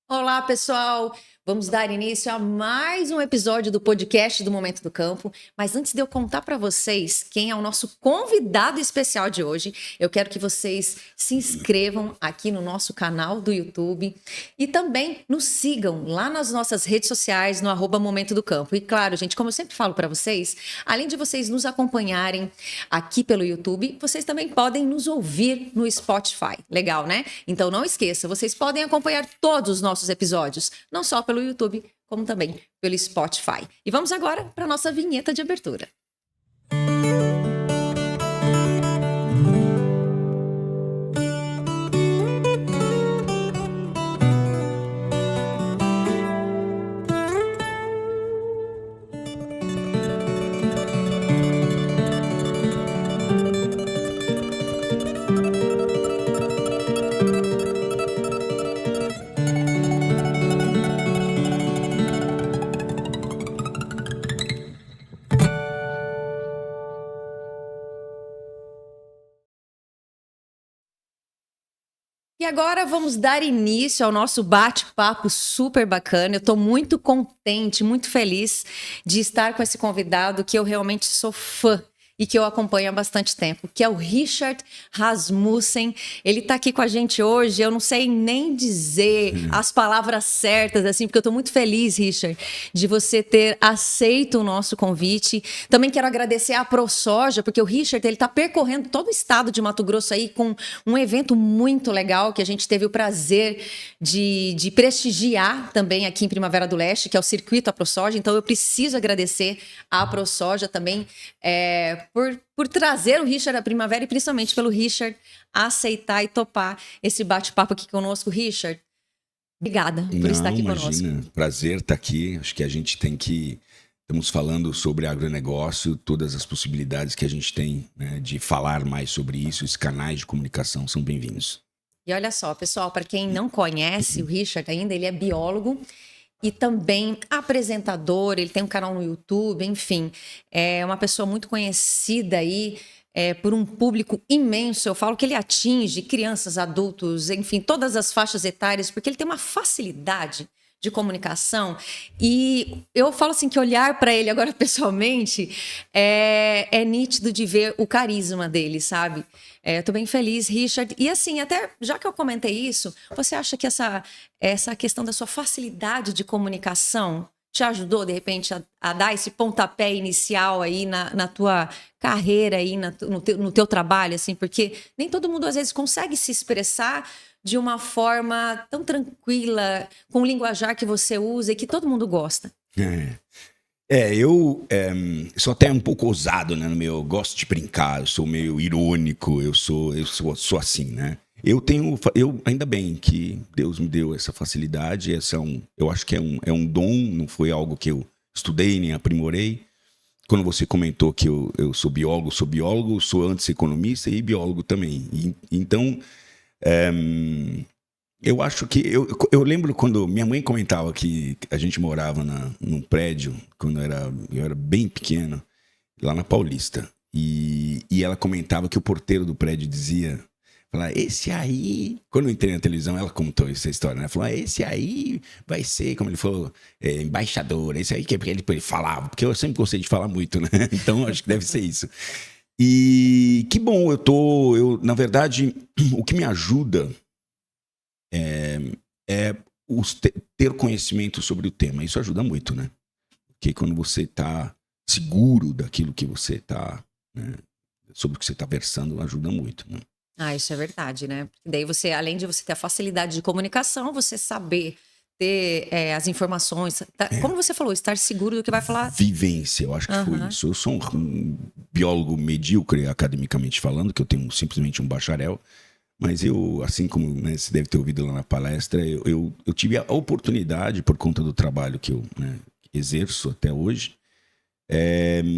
Olá, pessoal! Vamos dar início a mais um episódio do podcast do Momento do Campo. Mas antes de eu contar para vocês quem é o nosso convidado especial de hoje, eu quero que vocês se inscrevam aqui no nosso canal do YouTube e também nos sigam lá nas nossas redes sociais, no @Momento do Campo. E claro, gente, como eu sempre falo para vocês, além de vocês nos acompanharem aqui pelo YouTube, vocês também podem nos ouvir no Spotify. Legal, né? Então não esqueça, vocês podem acompanhar todos os nossos episódios, não só pelo YouTube, como também pelo Spotify. E vamos agora para a nossa vinheta de abertura. E agora vamos dar início ao nosso bate-papo super bacana. Eu estou muito contente, muito feliz de estar com esse convidado que eu realmente sou fã e que eu acompanho há bastante tempo, que é o Richard Rasmussen. Ele está aqui com a gente hoje. Eu não sei nem dizer as palavras certas, assim, porque eu estou muito feliz, Richard, de você ter aceito o nosso convite. Também quero agradecer à ProSoja, porque o Richard ele está percorrendo todo o estado de Mato Grosso aí com um evento muito legal que a gente teve o prazer de prestigiar também aqui em Primavera do Leste, que é o Circuito ProSoja. Então eu preciso agradecer à ProSoja também por trazer o Richard à Primavera e principalmente pelo Richard aceitar e topar esse bate-papo aqui conosco. Richard, obrigada por estar aqui Imagina, conosco. prazer estar aqui. Acho que a gente tem que... Estamos falando sobre agronegócio, todas as possibilidades que a gente tem, né, de falar mais sobre isso. Os canais de comunicação são bem-vindos. E olha só, pessoal, para quem não conhece o Richard ainda, ele é biólogo e também apresentador, ele tem um canal no YouTube, enfim, é uma pessoa muito conhecida aí por um público imenso. Eu falo que ele atinge crianças, adultos, enfim, todas as faixas etárias, porque ele tem uma facilidade de comunicação. E eu falo assim que olhar para ele agora pessoalmente é nítido de ver o carisma dele, sabe? Tô bem feliz, Richard. E assim, até já que eu comentei isso, você acha que essa questão da sua facilidade de comunicação te ajudou, de repente, a dar esse pontapé inicial aí na tua carreira, aí no teu trabalho, assim? Porque nem todo mundo, às vezes, consegue se expressar de uma forma tão tranquila, com o linguajar que você usa e que todo mundo gosta. Eu sou até um pouco ousado, né? Eu gosto de brincar, eu sou meio irônico, eu sou assim, né? Ainda bem que Deus me deu essa facilidade. Eu acho que é um dom, não foi algo que eu estudei nem aprimorei. Quando você comentou que eu sou biólogo, sou antes economista e biólogo também. Então, eu acho que... Eu lembro quando minha mãe comentava que a gente morava num prédio, quando eu era bem pequeno, lá na Paulista. E ela comentava que o porteiro do prédio dizia... Esse aí... Quando eu entrei na televisão, ela contou essa história, né? Falou, esse aí vai ser, como ele falou, embaixador. Esse aí que ele falava, porque eu sempre gostei de falar muito, né? Então, acho que deve ser isso. E que bom, na verdade, o que me ajuda é ter conhecimento sobre o tema. Isso ajuda muito, né? Porque quando você está seguro daquilo que você está, né, sobre o que você está versando, ajuda muito, né? Isso é verdade, né? Daí você, além de você ter a facilidade de comunicação, você saber ter as informações, como você falou, estar seguro do que vai falar. Vivência, eu acho que foi isso. Eu sou um biólogo medíocre, academicamente falando, que eu tenho simplesmente um bacharel. Mas eu, assim como, né, você deve ter ouvido lá na palestra, eu tive a oportunidade, por conta do trabalho que eu, né, exerço até hoje,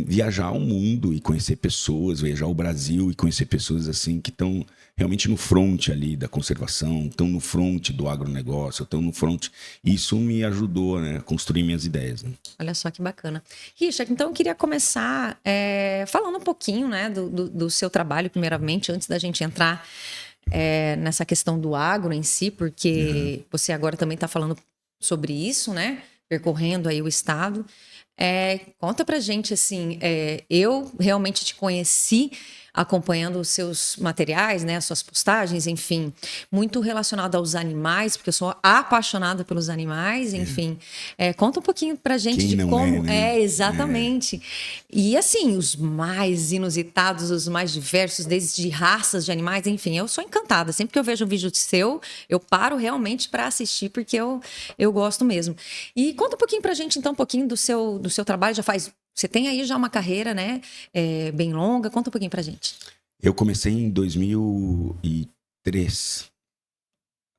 viajar ao mundo e conhecer pessoas, viajar ao Brasil e conhecer pessoas assim que estão realmente no front ali da conservação, estão no front do agronegócio, estão no front. Isso me ajudou, né, a construir minhas ideias, né? Olha só que bacana. Richard, então eu queria começar falando um pouquinho, né, do seu trabalho, primeiramente, antes da gente entrar nessa questão do agro em si, porque você agora também está falando sobre isso, né? Percorrendo aí o estado. Conta pra gente, assim, eu realmente te conheci acompanhando os seus materiais, né, as suas postagens, enfim, muito relacionado aos animais, porque eu sou apaixonada pelos animais, enfim. Conta um pouquinho pra gente Quem de não como... né? Exatamente. E, assim, os mais inusitados, os mais diversos, desde raças de animais, enfim, eu sou encantada. Sempre que eu vejo um vídeo seu, eu paro realmente para assistir, porque eu gosto mesmo. E conta um pouquinho pra gente, então, um pouquinho do seu trabalho. Você tem aí já uma carreira, né, bem longa. Conta um pouquinho pra gente. Eu comecei em 2003.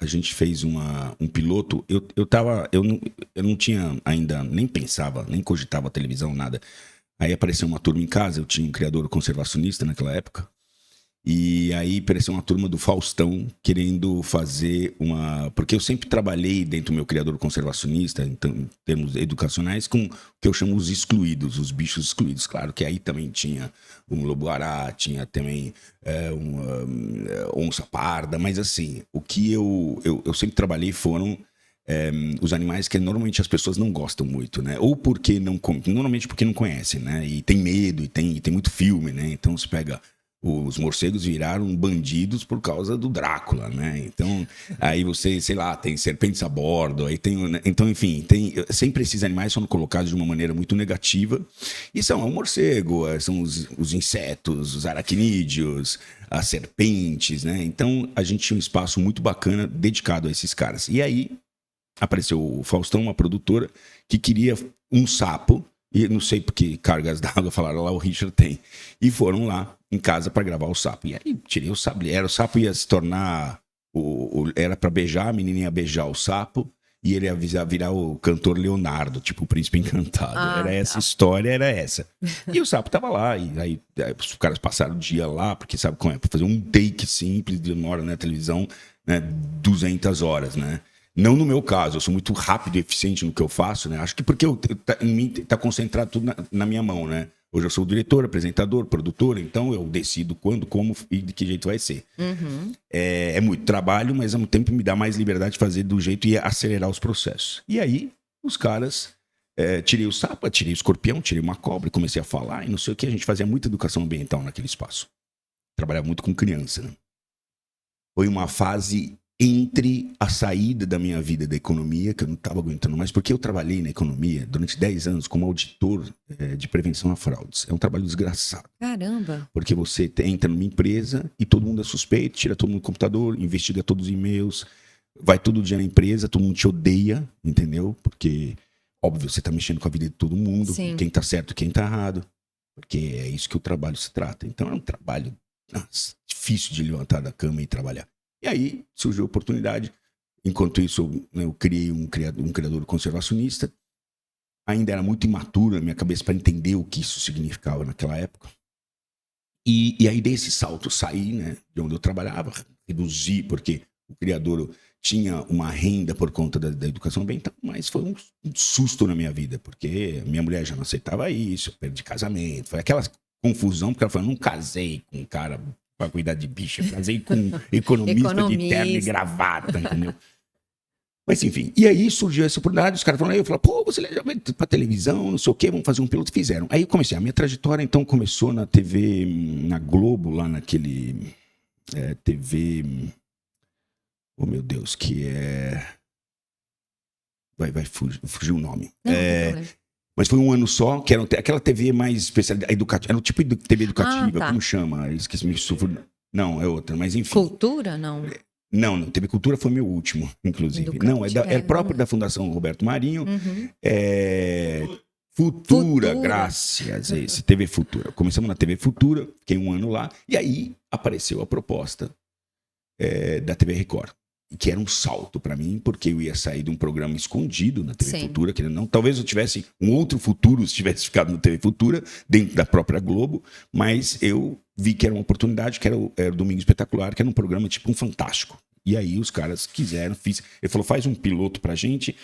A gente fez um piloto. Eu não tinha ainda, nem pensava, nem cogitava televisão, nada. Aí apareceu uma turma em casa, eu tinha um criador conservacionista naquela época. E aí apareceu uma turma do Faustão querendo fazer uma... Porque eu sempre trabalhei dentro do meu criador conservacionista, então, em termos educacionais, com o que eu chamo os excluídos, os bichos excluídos. Claro que aí também tinha um lobo-guará, tinha também uma onça parda, mas assim, o que eu sempre trabalhei foram os animais que normalmente as pessoas não gostam muito, né? Ou porque normalmente porque não conhecem, né? E tem medo, e tem muito filme, né? Então se pega... Os morcegos viraram bandidos por causa do Drácula, né? Então, aí você, sei lá, tem serpentes a bordo, aí tem... Então, enfim, sempre esses animais são colocados de uma maneira muito negativa. E são o morcego, são os insetos, os aracnídeos, as serpentes, né? Então, a gente tinha um espaço muito bacana dedicado a esses caras. E aí, apareceu o Faustão, uma produtora, que queria um sapo. E não sei porque cargas d'água falaram lá, o Richard tem. E foram lá em casa para gravar o sapo. E aí tirei o sapo. O sapo ia se tornar... era para beijar, a menina ia beijar o sapo. E ele ia virar o cantor Leonardo, tipo o Príncipe Encantado. Era essa história, era essa. E o sapo tava lá. E aí os caras passaram o dia lá, porque sabe como é? Para fazer um take simples, demora na televisão, né, 200 horas, né? Não no meu caso, eu sou muito rápido e eficiente no que eu faço, né? Acho que porque em mim tá concentrado tudo na minha mão, né? Hoje eu sou diretor, apresentador, produtor, então eu decido quando, como e de que jeito vai ser. Uhum. É muito trabalho, mas ao mesmo tempo me dá mais liberdade de fazer do jeito e acelerar os processos. E aí, os caras... tirei o sapo, tirei o escorpião, tirei uma cobra, comecei a falar e não sei o que. A gente fazia muita educação ambiental naquele espaço. Trabalhava muito com criança, né? Foi uma fase... entre a saída da minha vida da economia, que eu não estava aguentando mais, porque eu trabalhei na economia durante 10 anos como auditor de prevenção a fraudes. É um trabalho desgraçado. Caramba! Porque você entra numa empresa e todo mundo é suspeito, tira todo mundo do computador, investiga todos os e-mails, vai todo dia na empresa, todo mundo te odeia, entendeu? Porque, óbvio, você está mexendo com a vida de todo mundo, Sim. Quem está certo e quem está errado, porque é isso que o trabalho se trata. Então é um trabalho difícil de levantar da cama e trabalhar. E aí surgiu a oportunidade. Enquanto isso, eu criei um criador conservacionista. Ainda era muito imaturo na minha cabeça para entender o que isso significava naquela época. E aí dei esse salto, saí, né, de onde eu trabalhava, reduzi, porque o criador tinha uma renda por conta da educação ambiental, mas foi um susto na minha vida, porque minha mulher já não aceitava isso, eu perdi casamento, foi aquela confusão, porque ela falou, não casei com um cara... para cuidar de bicho, eu casei com um economista de terno e gravata, entendeu? Mas enfim, e aí surgiu essa oportunidade, os caras falaram, aí eu falei, pô, você já vai pra televisão, não sei o quê, vamos fazer um piloto, fizeram. Aí eu comecei, a minha trajetória então começou na TV, na Globo, lá naquele TV, oh meu Deus, que é... Vai fugir o nome. Não, não tem problema. Mas foi um ano só, que era aquela TV mais especializada, educativa. Era um tipo de TV educativa, tá. como chama? Esqueci-me. Não, é outra, mas enfim. Cultura, não? Não, TV Cultura foi meu último, inclusive. Educativa, Não, é próprio da Fundação Roberto Marinho. Uhum. Futura, graças a esse, TV Futura. Começamos na TV Futura, fiquei um ano lá, e aí apareceu a proposta da TV Record. Que era um salto para mim, porque eu ia sair de um programa escondido na TV Futura, que não, talvez eu tivesse um outro futuro se tivesse ficado na TV Futura, dentro da própria Globo, mas eu vi que era uma oportunidade, que era o Domingo Espetacular, que era um programa tipo um Fantástico. E aí os caras quiseram, ele falou, faz um piloto pra gente,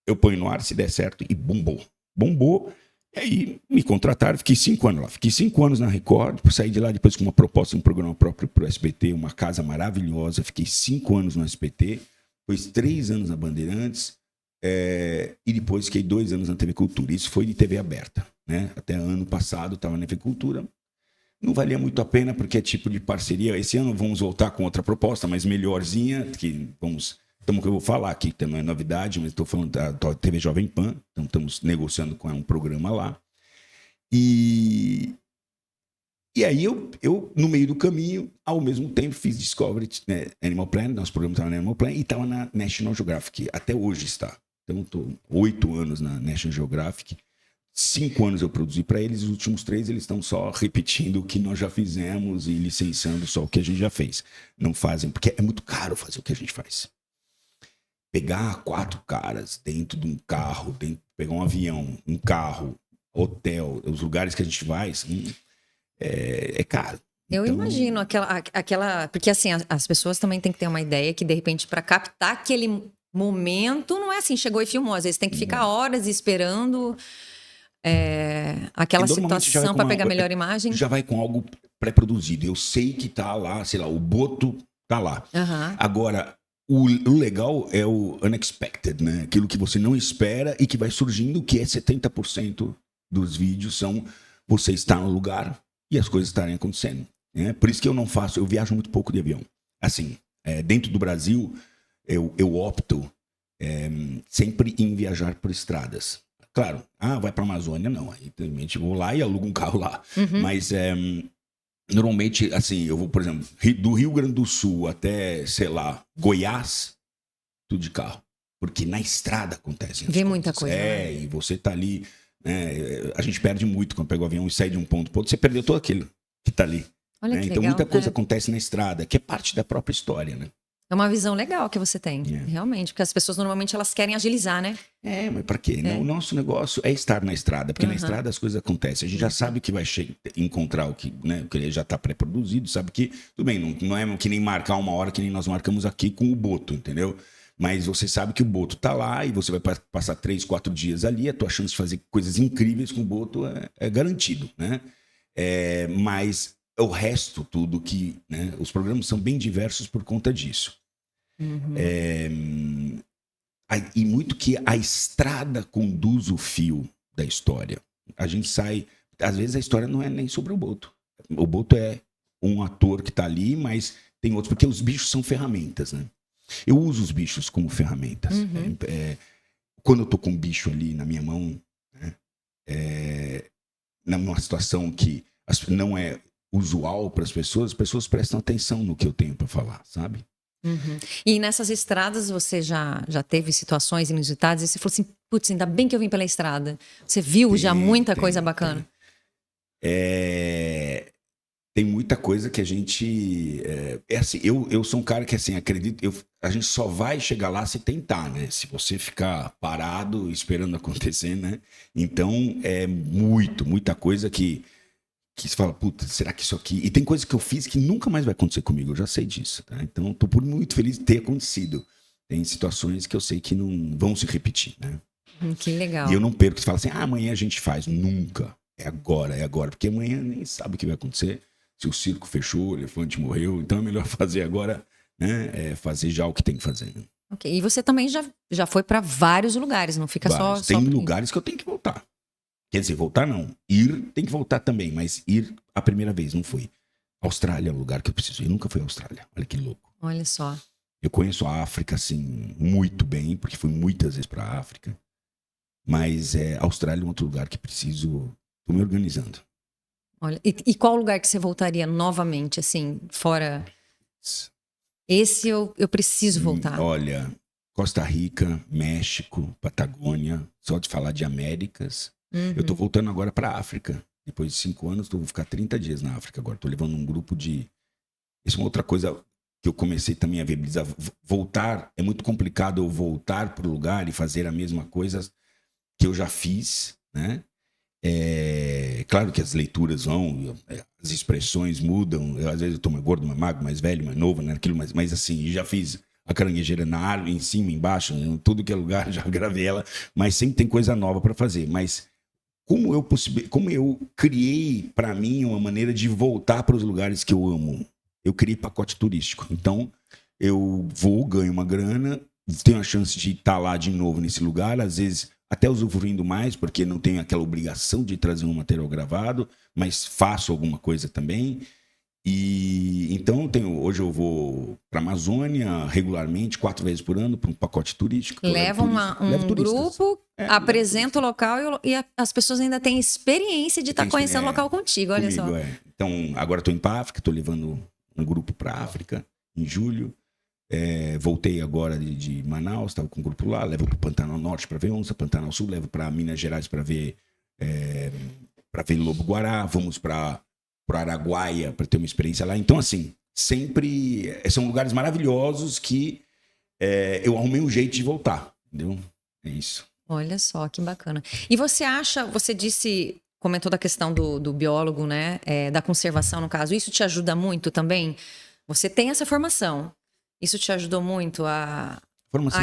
eu ponho no ar, se der certo, e bombou. Bombou, E aí me contrataram, fiquei 5 anos lá. Fiquei 5 anos na Record, saí de lá depois com uma proposta, um programa próprio para o SBT, uma casa maravilhosa. Fiquei 5 anos no SBT, depois 3 anos na Bandeirantes, e depois fiquei 2 anos na TV Cultura. Isso foi de TV aberta, né? Até ano passado estava na TV Cultura. Não valia muito a pena, porque é tipo de parceria. Esse ano vamos voltar com outra proposta, mas melhorzinha, que que eu vou falar aqui, que não é novidade, mas estou falando da TV Jovem Pan, então estamos negociando com um programa lá. E aí eu, no meio do caminho, ao mesmo tempo, fiz Discovery, né, Animal Planet, nosso programa estava na Animal Planet, e estava na National Geographic, até hoje está. Então, estou 8 anos na National Geographic, 5 anos eu produzi para eles, os últimos 3 eles estão só repetindo o que nós já fizemos e licenciando só o que a gente já fez. Não fazem, porque é muito caro fazer o que a gente faz. Pegar 4 caras dentro de um carro, pegar um avião, um carro, hotel, os lugares que a gente vai, assim, é caro. Eu imagino aquela... Porque assim, as pessoas também têm que ter uma ideia que, de repente, para captar aquele momento, não é assim, chegou e filmou. Às vezes tem que ficar horas esperando aquela situação para pegar a melhor imagem. Já vai com algo pré-produzido. Eu sei que tá lá, sei lá, o boto tá lá. Uhum. Agora... O legal é o unexpected, né? Aquilo que você não espera e que vai surgindo, que é 70% dos vídeos são você estar no lugar e as coisas estarem acontecendo. Né? Por isso que eu viajo muito pouco de avião. Assim, dentro do Brasil, eu opto sempre em viajar por estradas. Claro, vai para a Amazônia, não. Aí, realmente, vou lá e alugo um carro lá. Uhum. Mas... normalmente, assim, eu vou, por exemplo, do Rio Grande do Sul até, sei lá, Goiás, tudo de carro. Porque na estrada acontece. Vê muita coisa. E você tá ali, né? A gente perde muito quando pega o avião e sai de um ponto para outro. Você perdeu todo aquilo que tá ali. Olha né? que Então legal, muita coisa acontece na estrada, que é parte da própria história, né? É uma visão legal que você tem, realmente. Porque as pessoas normalmente elas querem agilizar, né? Mas para quê? O nosso negócio é estar na estrada, porque na estrada as coisas acontecem. A gente já sabe que vai encontrar o que, né, que já está pré-produzido, sabe que, tudo bem, não é que nem marcar uma hora que nem nós marcamos aqui com o boto, entendeu? Mas você sabe que o boto tá lá e você vai passar 3, 4 dias ali, a tua chance de fazer coisas incríveis com o boto é garantido, né? Mas o resto, tudo que, né, os programas são bem diversos por conta disso. Uhum. E muito que a estrada conduz o fio da história. A gente sai... Às vezes a história não é nem sobre o boto. O boto é um ator que está ali, mas tem outros... Porque os bichos são ferramentas, né? Eu uso os bichos como ferramentas. Uhum. Quando eu tô com um bicho ali na minha mão, né, numa situação que não é usual para as pessoas prestam atenção no que eu tenho para falar, sabe? Uhum. E nessas estradas você já teve situações inusitadas e você falou assim, putz, ainda bem que eu vim pela estrada. Você viu já muita coisa bacana? Tem muita coisa que a gente... assim, eu sou um cara que, assim, acredito... a gente só vai chegar lá se tentar, né? Se você ficar parado esperando acontecer, né? Então, muita coisa que você fala, puta, será que isso aqui... E tem coisa que eu fiz que nunca mais vai acontecer comigo, eu já sei disso, tá? Então, tô muito feliz de ter acontecido. Tem situações que eu sei que não vão se repetir, né? Que legal. E eu não perco, você fala assim, amanhã a gente faz. Nunca. É agora. Porque amanhã nem sabe o que vai acontecer. Se o circo fechou, o elefante morreu. Então é melhor fazer agora, né? Fazer já o que tem que fazer. Né? Ok. E você também já foi para vários lugares, não fica só... Tem lugares que eu tenho que voltar. Quer dizer, voltar não. Ir, tem que voltar também. Mas ir a primeira vez, não fui. Austrália é um lugar que eu preciso ir. Eu nunca fui à Austrália. Olha que louco. Olha só. Eu conheço a África, assim, muito bem. Porque fui muitas vezes para a África. Mas a Austrália é um outro lugar que preciso... Tô me organizando. Olha, e qual lugar que você voltaria novamente, assim, fora... Esse eu preciso voltar. Olha, Costa Rica, México, Patagônia, só de falar de Américas. Uhum. Eu tô voltando agora pra África. Depois de 5 anos, vou ficar 30 dias na África agora. Tô levando um grupo de... Isso é uma outra coisa que eu comecei também a viabilizar. Voltar, é muito complicado eu voltar pro lugar e fazer a mesma coisa que eu já fiz, né? Claro que as leituras vão, as expressões mudam. Às vezes eu tô mais gordo, mais magro, mais velho, mais novo, né? Aquilo, mas assim, já fiz a caranguejeira na árvore, em cima, embaixo, em tudo que é lugar, já gravei ela. Mas sempre tem coisa nova para fazer. Mas como eu criei para mim uma maneira de voltar para os lugares que eu amo. Eu criei pacote turístico. Então, eu vou, ganho uma grana, tenho a chance de estar lá de novo nesse lugar, às vezes até usufruindo mais, porque não tenho aquela obrigação de trazer um material gravado, mas faço alguma coisa também. E então hoje eu vou para a Amazônia regularmente, 4 vezes por ano, para um pacote turístico. Leva um grupo, apresenta o local e as pessoas ainda têm experiência de estar conhecendo o local contigo, olha só. Então, agora estou indo para a África, estou levando um grupo para a África em julho. Voltei agora de Manaus, estava com um grupo lá, levo para o Pantanal Norte para ver onça, Pantanal Sul, levo para Minas Gerais para ver lobo-guará, vamos para Araguaia para ter uma experiência lá. Então, assim, sempre são lugares maravilhosos que eu arrumei um jeito de voltar, entendeu? É isso. Olha só, que bacana. E você comentou da questão do biólogo, né? Da conservação, no caso. Isso te ajuda muito também? Você tem essa formação. Isso te ajudou muito a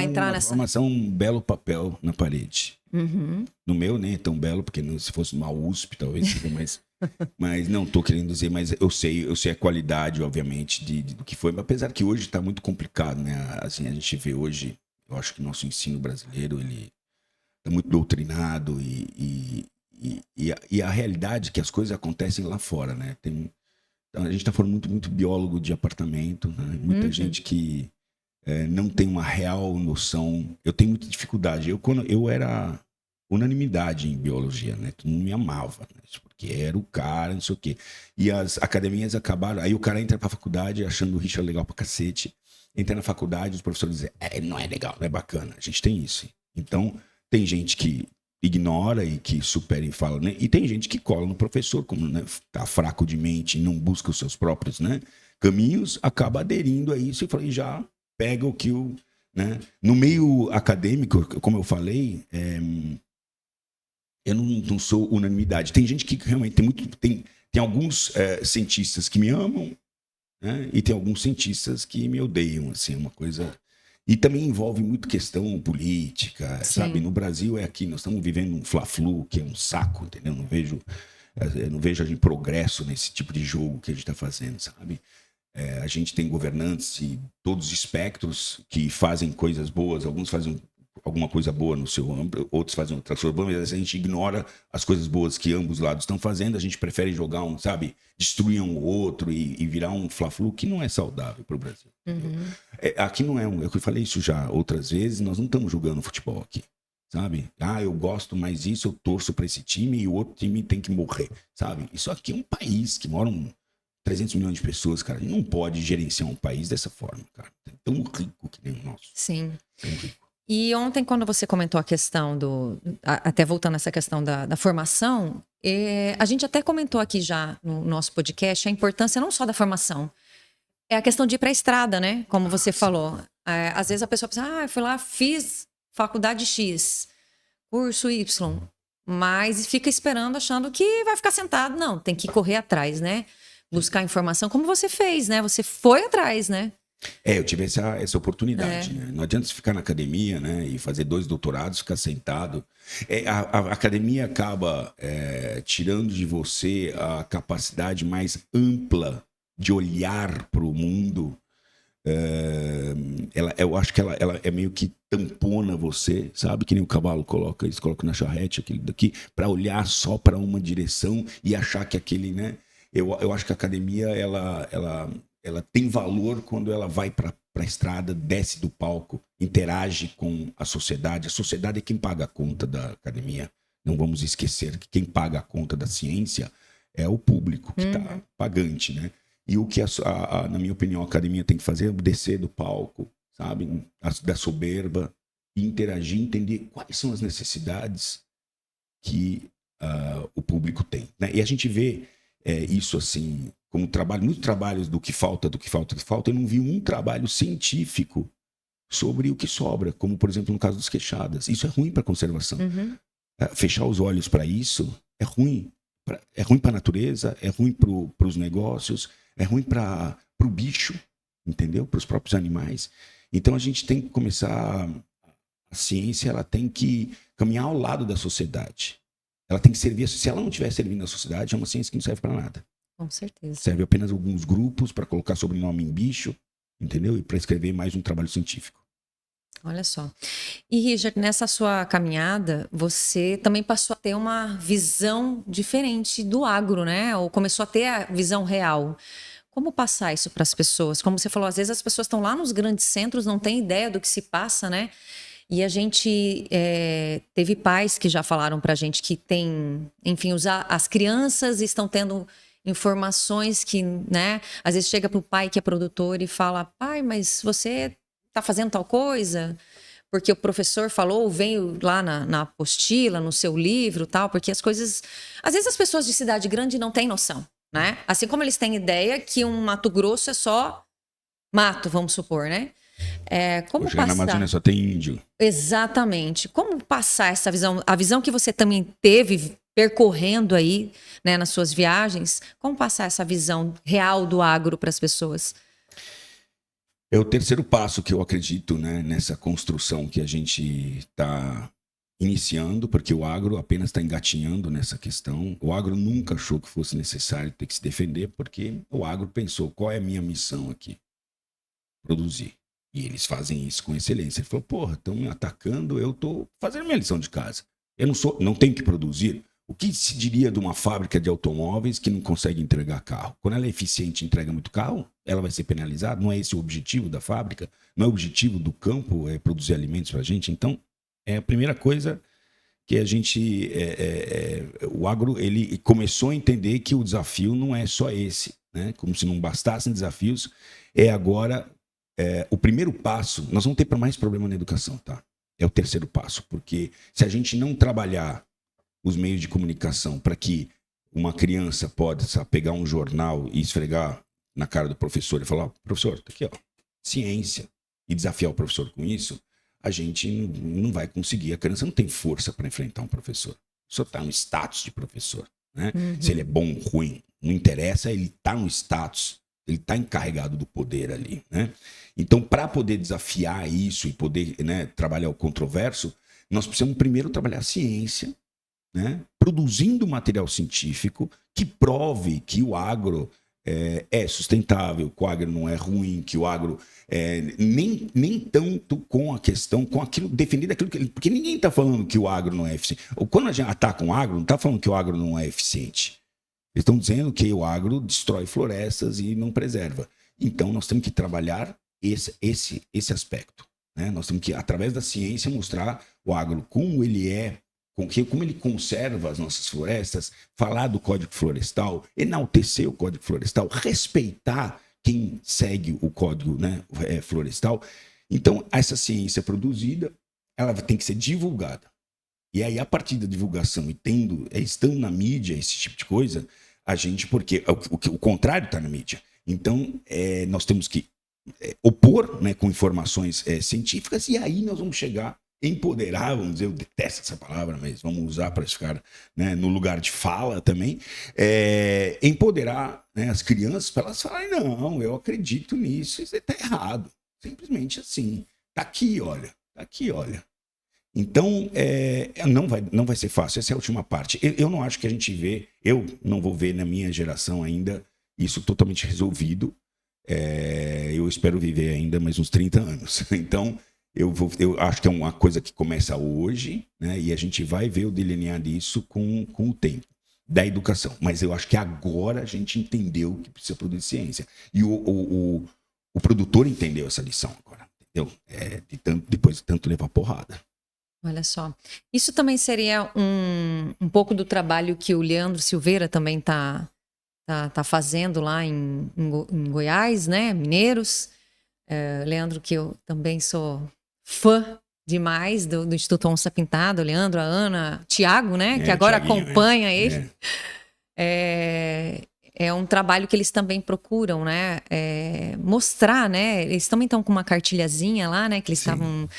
entrar nessa... Formação, um belo papel na parede. Uhum. No meu, nem é tão belo, porque se fosse uma USP, talvez seja mais... Mas não estou querendo dizer, mas eu sei a qualidade, obviamente, do que foi. Apesar que hoje está muito complicado, né? Assim, a gente vê hoje, eu acho que nosso ensino brasileiro, ele está muito doutrinado e a realidade é que as coisas acontecem lá fora, né? Então, a gente está falando muito biólogo de apartamento, né? Muita gente que não tem uma real noção. Eu tenho muita dificuldade. Quando eu era unanimidade em biologia, né? Todo mundo me amava, né? Porque era o cara, não sei o quê. E as academias acabaram. Aí o cara entra pra faculdade achando o Richard legal pra cacete. Entra na faculdade, os professores dizem, não é legal, não é bacana. A gente tem isso. Então, tem gente que ignora e que supera e fala, né? E tem gente que cola no professor, como, né, tá fraco de mente e não busca os seus próprios, né, caminhos, acaba aderindo a isso e já pega o que o... Né? No meio acadêmico, como eu falei, eu não sou unanimidade. Tem gente que realmente tem alguns cientistas que me amam, né? E tem alguns cientistas que me odeiam, assim, uma coisa... E também envolve muito questão política, Sim. Sabe? No Brasil aqui, nós estamos vivendo um fla-flu, que é um saco, entendeu? Eu não vejo a gente progresso nesse tipo de jogo que a gente está fazendo, sabe? A gente tem governantes de todos os espectros que fazem coisas boas, alguns fazem alguma coisa boa no seu âmbito, outros fazem outras coisas boas, mas a gente ignora as coisas boas que ambos lados estão fazendo, a gente prefere jogar destruir um outro e virar um fla-flu que não é saudável para o Brasil. Uhum. Aqui não é eu falei isso já outras vezes, nós não estamos jogando futebol aqui, sabe? Eu gosto mais disso, eu torço para esse time e o outro time tem que morrer, sabe? Isso aqui é um país que moram 300 milhões de pessoas, cara. A gente não pode gerenciar um país dessa forma, cara. É tão rico que nem o nosso. Sim. Tão rico. E ontem, quando você comentou a questão até voltando a essa questão da formação, a gente até comentou aqui já no nosso podcast a importância não só da formação, é a questão de ir para a estrada, né? Como você falou. Às vezes a pessoa pensa, eu fui lá, fiz faculdade X, curso Y, mas fica esperando, achando que vai ficar sentado. Não, tem que correr atrás, né? Buscar informação, como você fez, né? Você foi atrás, né? Eu tive essa oportunidade, né? Não adianta você ficar na academia, né? E fazer 2 doutorados, ficar sentado. A academia acaba tirando de você a capacidade mais ampla de olhar para o mundo. Eu acho que ela é meio que tampona você, sabe? Que nem o cavalo coloca, eles colocam na charrete aquele daqui, para olhar só para uma direção e achar que aquele, né? Eu acho que a academia, ela tem valor quando ela vai para a estrada, desce do palco, interage com a sociedade. A sociedade é quem paga a conta da academia. Não vamos esquecer que quem paga a conta da ciência é o público que está pagante, né? E o que, na minha opinião, a academia tem que fazer é descer do palco, sabe? Da soberba, interagir, entender quais são as necessidades que o público tem, né? E a gente vê isso assim... como muitos trabalhos do que falta, eu não vi um trabalho científico sobre o que sobra, como, por exemplo, no caso dos queixadas. Isso é ruim para a conservação. Uhum. Fechar os olhos para isso é ruim. É ruim para a natureza, é ruim para os negócios, é ruim para o bicho, entendeu? Para os próprios animais. Então, a gente tem que começar... A ciência ela tem que caminhar ao lado da sociedade. ela tem que servir. Se ela não estiver servindo a sociedade, é uma ciência que não serve para nada. Com certeza. Serve apenas alguns grupos para colocar sobrenome em bicho, entendeu? E para escrever mais um trabalho científico. Olha só. E, Richard, nessa sua caminhada, você também passou a ter uma visão diferente do agro, né? Ou começou a ter a visão real. Como passar isso para as pessoas? Como você falou, às vezes as pessoas estão lá nos grandes centros, não têm ideia do que se passa, né? E a gente teve pais que já falaram para a gente que tem, enfim, as crianças estão tendo informações que, né? Às vezes chega para o pai que é produtor e fala, pai, mas você está fazendo tal coisa? Porque o professor falou, veio lá na apostila, no seu livro, tal, porque as coisas... Às vezes as pessoas de cidade grande não têm noção, né? Assim como eles têm ideia que um Mato Grosso é só mato, vamos supor, né? Como Hoje passar... na Amazônia só tem índio. Exatamente. Como passar essa visão, a visão que você também teve percorrendo aí, né, nas suas viagens, como passar essa visão real do agro para as pessoas? É o terceiro passo que eu acredito, né, nessa construção que a gente está iniciando, porque o agro apenas está engatinhando nessa questão. O agro nunca achou que fosse necessário ter que se defender, porque o agro pensou, qual é a minha missão aqui? Produzir. E eles fazem isso com excelência. Ele falou, porra, estão me atacando, eu estou fazendo minha lição de casa. Eu não tenho que produzir. O que se diria de uma fábrica de automóveis que não consegue entregar carro? Quando ela é eficiente e entrega muito carro, ela vai ser penalizada? Não é esse o objetivo da fábrica? Não é o objetivo do campo produzir alimentos para a gente? Então, é a primeira coisa que a gente... o agro, ele começou a entender que o desafio não é só esse, né? Como se não bastassem desafios, agora... o primeiro passo, nós vamos ter mais problema na educação, tá? É o terceiro passo, porque se a gente não trabalhar os meios de comunicação para que uma criança possa pegar um jornal e esfregar na cara do professor e falar, professor, tá aqui, ó, ciência, e desafiar o professor com isso, a gente não vai conseguir. A criança não tem força para enfrentar um professor. O professor está no status de professor, né? Uhum. Se ele é bom ou ruim, não interessa, ele está no status. Ele está encarregado do poder ali, né? Então, para poder desafiar isso e poder, né, trabalhar o controverso, nós precisamos primeiro trabalhar a ciência, né? Produzindo material científico que prove que o agro é sustentável, que o agro não é ruim, que o agro nem tanto com a questão, com aquilo, defender aquilo que... Porque ninguém está falando que o agro não é eficiente. Ou quando a gente ataca um agro, não está falando que o agro não é eficiente. Eles estão dizendo que o agro destrói florestas e não preserva. Então, nós temos que trabalhar esse aspecto, né? Nós temos que, através da ciência, mostrar o agro como ele é, como ele conserva as nossas florestas, falar do Código Florestal, enaltecer o Código Florestal, respeitar quem segue o Código, né, Florestal. Então, essa ciência produzida, ela tem que ser divulgada. E aí, a partir da divulgação e estando na mídia, esse tipo de coisa, a gente, porque o contrário está na mídia. Então, nós temos que opor, né, com informações científicas, e aí nós vamos chegar, empoderar, vamos dizer, eu detesto essa palavra, mas vamos usar para ficar, né, no lugar de fala também, empoderar, né, as crianças para elas falarem, não, eu acredito nisso, isso está errado. Simplesmente assim. Tá aqui, olha. Então, não vai ser fácil. Essa é a última parte. Eu não acho que a gente eu não vou ver na minha geração ainda isso totalmente resolvido. Eu espero viver ainda mais uns 30 anos. Então, eu acho que é uma coisa que começa hoje, né? E a gente vai ver o delinear disso com o tempo da educação. Mas eu acho que agora a gente entendeu que precisa produzir ciência. E o produtor entendeu essa lição agora. Entendeu? Depois de tanto levar porrada. Olha só. Isso também seria um pouco do trabalho que o Leandro Silveira também tá fazendo lá em Goiás, né? Mineiros. Leandro, que eu também sou fã demais do Instituto Onça Pintada. O Leandro, a Ana, Tiago, né? Que agora acompanha ele. É um trabalho que eles também procuram, né? Mostrar, né? Eles também estão com uma cartilhazinha lá, né? Que eles estavam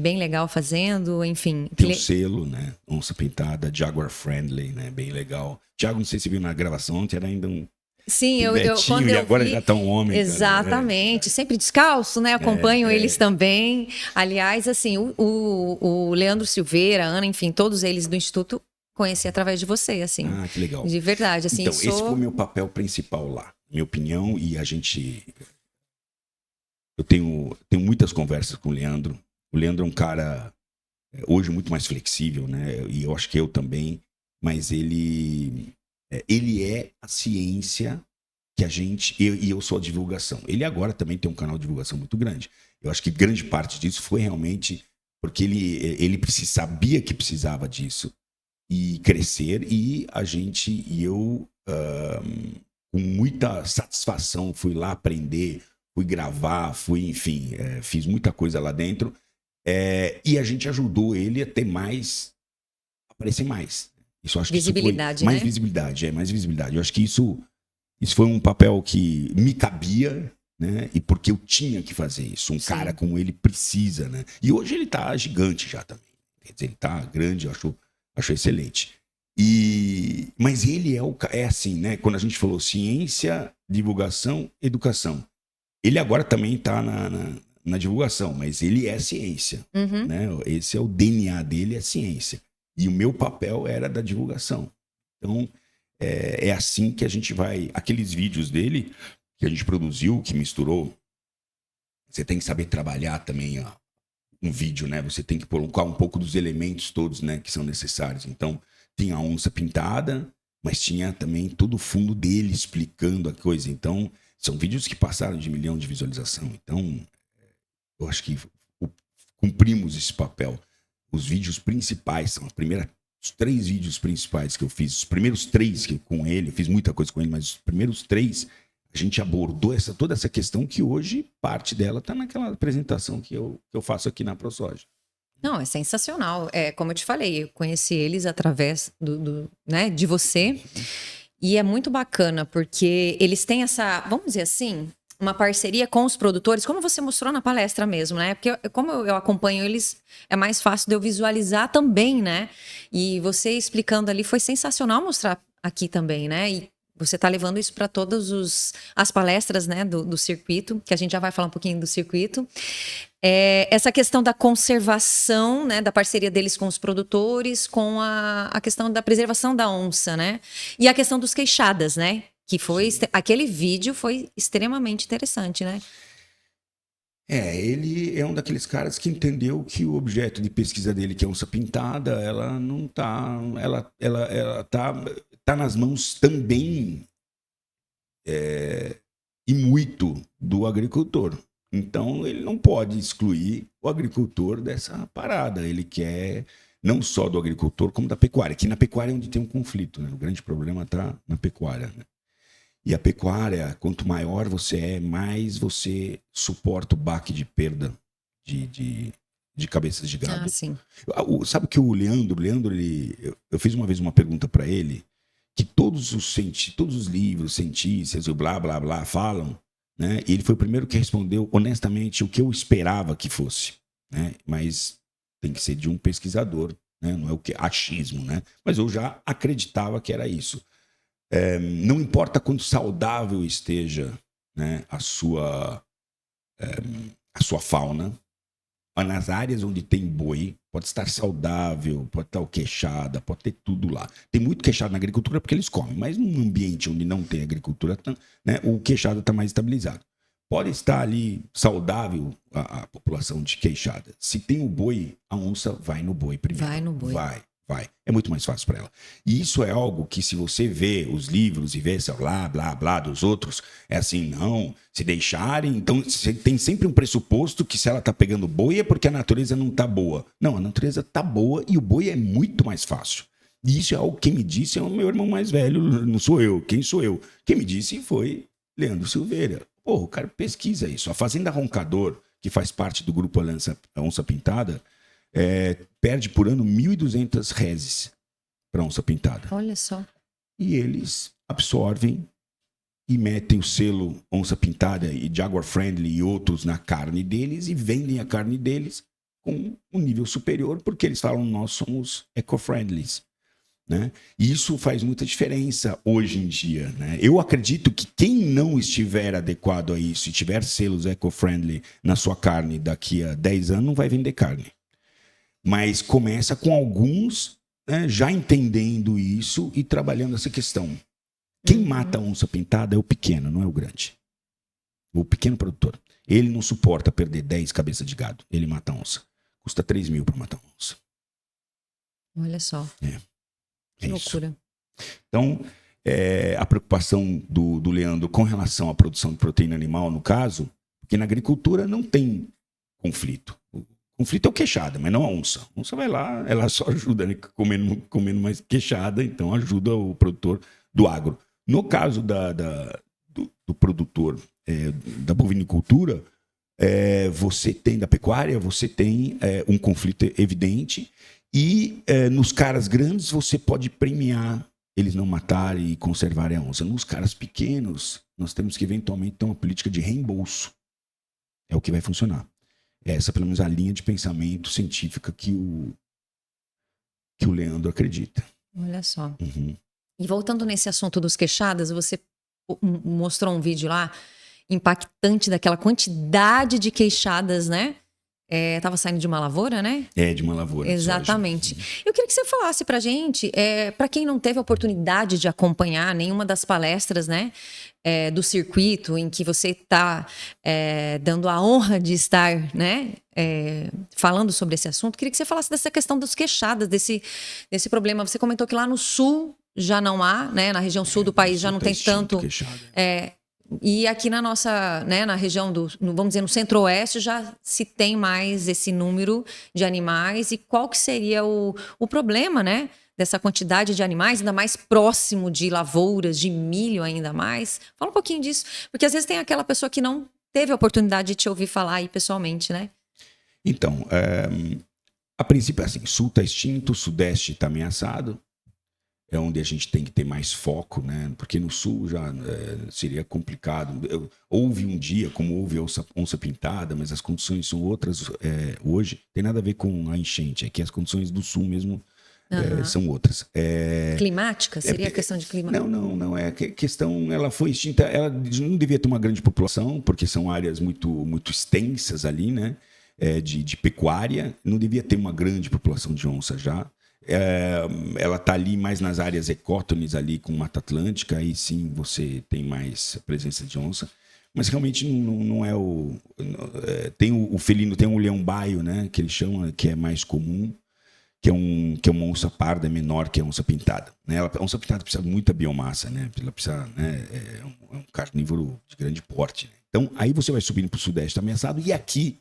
bem legal fazendo, enfim. Tem o selo, né? Onça Pintada, Jaguar Friendly, né? Bem legal. Tiago, não sei se viu na gravação ontem, era ainda um... Sim, quando e agora já tá um homem. Exatamente, sempre descalço, né? Acompanho eles também. Aliás, assim, o Leandro Silveira, a Ana, enfim, todos eles do Instituto conheci através de você, assim. Ah, que legal. De verdade, assim. Então, esse foi o meu papel principal lá. Minha opinião, e a gente... Eu tenho muitas conversas com o Leandro. O Leandro é um cara, hoje, muito mais flexível, né? E eu acho que eu também. Mas ele é a ciência que a gente... E eu sou a divulgação. Ele agora também tem um canal de divulgação muito grande. Eu acho que grande parte disso foi realmente porque ele sabia que precisava disso e crescer. E eu, com muita satisfação, fui lá aprender, fui gravar, enfim, fiz muita coisa lá dentro. E a gente ajudou ele a ter aparecer mais. Isso, acho visibilidade, que isso foi mais visibilidade, mais visibilidade. Eu acho que isso foi um papel que me cabia, né? E porque eu tinha que fazer isso. Sim. Cara como ele precisa, né? E hoje ele tá gigante já também. Quer dizer, ele tá grande, eu acho excelente. Mas ele é assim, né? Quando a gente falou ciência, divulgação, educação. Ele agora também está na divulgação, mas ele é ciência. Uhum. Né? Esse é o DNA dele, é ciência. E o meu papel era da divulgação. Então, é assim que a gente vai... Aqueles vídeos dele que a gente produziu, que misturou... Você tem que saber trabalhar também um vídeo, né? Você tem que colocar um pouco dos elementos todos, né, que são necessários. Então, tinha a onça pintada, mas tinha também todo o fundo dele explicando a coisa. Então... São vídeos que passaram de 1 milhão de visualização. Então, eu acho que cumprimos esse papel. Os vídeos principais são os 3 vídeos principais que eu fiz. Os primeiros 3 com ele, eu fiz muita coisa com ele, mas os primeiros 3, a gente abordou toda essa questão que hoje, parte dela está naquela apresentação que eu faço aqui na ProSoja. Não, é sensacional. Como eu te falei, eu conheci eles através né, de você. E é muito bacana, porque eles têm essa, vamos dizer assim, uma parceria com os produtores, como você mostrou na palestra mesmo, né? Porque como eu acompanho eles, é mais fácil de eu visualizar também, né? E você explicando ali, foi sensacional mostrar aqui também, né? E você está levando isso para todas as palestras, né, do circuito, que a gente já vai falar um pouquinho do circuito. Essa questão da conservação, né, da parceria deles com os produtores, com a questão da preservação da onça, né? E a questão dos queixadas, né? Que foi... Aquele vídeo foi extremamente interessante, né? Ele é um daqueles caras que entendeu que o objeto de pesquisa dele, que é a onça pintada, ela não tá... Ela tá nas mãos também e muito do agricultor. Então, ele não pode excluir o agricultor dessa parada. Ele quer não só do agricultor, como da pecuária. Que na pecuária é onde tem um conflito, né? O grande problema está na pecuária, né? E a pecuária, quanto maior você é, mais você suporta o baque de perda de cabeças de gado. Ah, sim. Sabe que o Leandro, eu fiz uma vez uma pergunta para ele, que todos os livros, cientistas, o blá, blá, blá, falam, né? E ele foi o primeiro que respondeu honestamente o que eu esperava que fosse, né? Mas tem que ser de um pesquisador, né? Não é o que achismo, né? Mas eu já acreditava que era isso. Não importa quanto saudável esteja, né, a sua fauna, nas áreas onde tem boi, pode estar saudável, pode estar queixada, pode ter tudo lá. Tem muito queixado na agricultura porque eles comem, mas num ambiente onde não tem agricultura, né, o queixado está mais estabilizado. Pode estar ali saudável a população de queixada. Se tem o boi, a onça vai no boi primeiro. Vai no boi. Vai. É muito mais fácil para ela. E isso é algo que, se você vê os livros e vê esse blá, blá, blá dos outros, é assim, não, se deixarem... Então, você tem sempre um pressuposto que se ela tá pegando boi é porque a natureza não tá boa. Não, a natureza tá boa e o boi é muito mais fácil. E isso é algo que me disse é o meu irmão mais velho, não sou eu. Quem sou eu? Quem me disse foi Leandro Silveira. Pô, o cara pesquisa isso. A Fazenda Roncador, que faz parte do grupo Onça Pintada, perde por ano 1.200 reses para onça pintada. Olha só. E eles absorvem e metem o selo onça pintada e Jaguar Friendly e outros na carne deles e vendem a carne deles com um nível superior, porque eles falam, nós somos eco-friendlies, né? E isso faz muita diferença hoje em dia, né? Eu acredito que quem não estiver adequado a isso e tiver selos eco-friendly na sua carne daqui a 10 anos não vai vender carne. Mas começa com alguns né, já entendendo isso e trabalhando essa questão. Quem mata a onça pintada é o pequeno, não é o grande. O pequeno produtor. Ele não suporta perder 10 cabeças de gado. Ele mata a onça. Custa 3 mil para matar uma onça. Olha só. Que loucura. Então, a preocupação do Leandro com relação à produção de proteína animal, no caso, porque na agricultura não tem conflito. O conflito é o queixada, mas não a onça. A onça vai lá, ela só ajuda, né, comendo mais queixada, então ajuda o produtor do agro. No caso do produtor da bovinicultura, você tem da pecuária, você tem um conflito evidente e nos caras grandes você pode premiar eles não matarem e conservarem a onça. Nos caras pequenos, nós temos que eventualmente ter uma política de reembolso. É o que vai funcionar. Essa, pelo menos, a linha de pensamento científica que o Leandro acredita. Olha só. Uhum. E voltando nesse assunto dos queixadas, você mostrou um vídeo lá impactante daquela quantidade de queixadas, né? Tava saindo de uma lavoura, né? De uma lavoura. Exatamente. Eu queria que você falasse pra gente, para quem não teve a oportunidade de acompanhar nenhuma das palestras, né? Do circuito em que você está dando a honra de estar, né? Falando sobre esse assunto, queria que você falasse dessa questão dos queixadas, desse problema. Você comentou que lá no sul já não há, né? Na região sul do país já não tem tanto. E aqui na nossa, né, na região vamos dizer, no centro-oeste, já se tem mais esse número de animais. E qual que seria o problema, né, dessa quantidade de animais, ainda mais próximo de lavouras, de milho ainda mais? Fala um pouquinho disso, porque às vezes tem aquela pessoa que não teve a oportunidade de te ouvir falar aí pessoalmente, né? Então, a princípio é assim, sul está extinto, sudeste está ameaçado. É onde a gente tem que ter mais foco, né? Porque no sul já seria complicado. Houve um dia, como houve onça pintada, mas as condições são outras hoje. Tem nada a ver com a enchente, é que as condições do sul mesmo são outras. Climática? Seria questão de clima? Não. É que a questão, ela foi extinta, ela não devia ter uma grande população, porque são áreas muito, muito extensas ali, né? De pecuária. Não devia ter uma grande população de onça já. Ela está ali mais nas áreas ecótones ali com Mata Atlântica, aí sim você tem mais presença de onça, mas realmente não é tem o felino, tem o leão-baio, né, que eles chamam, que é mais comum, que é uma onça parda, menor que a onça pintada, né? A onça pintada precisa de muita biomassa, né? Ela precisa, né, é um carnívoro de grande porte, né? Então aí você vai subindo para o sudeste ameaçado, e aqui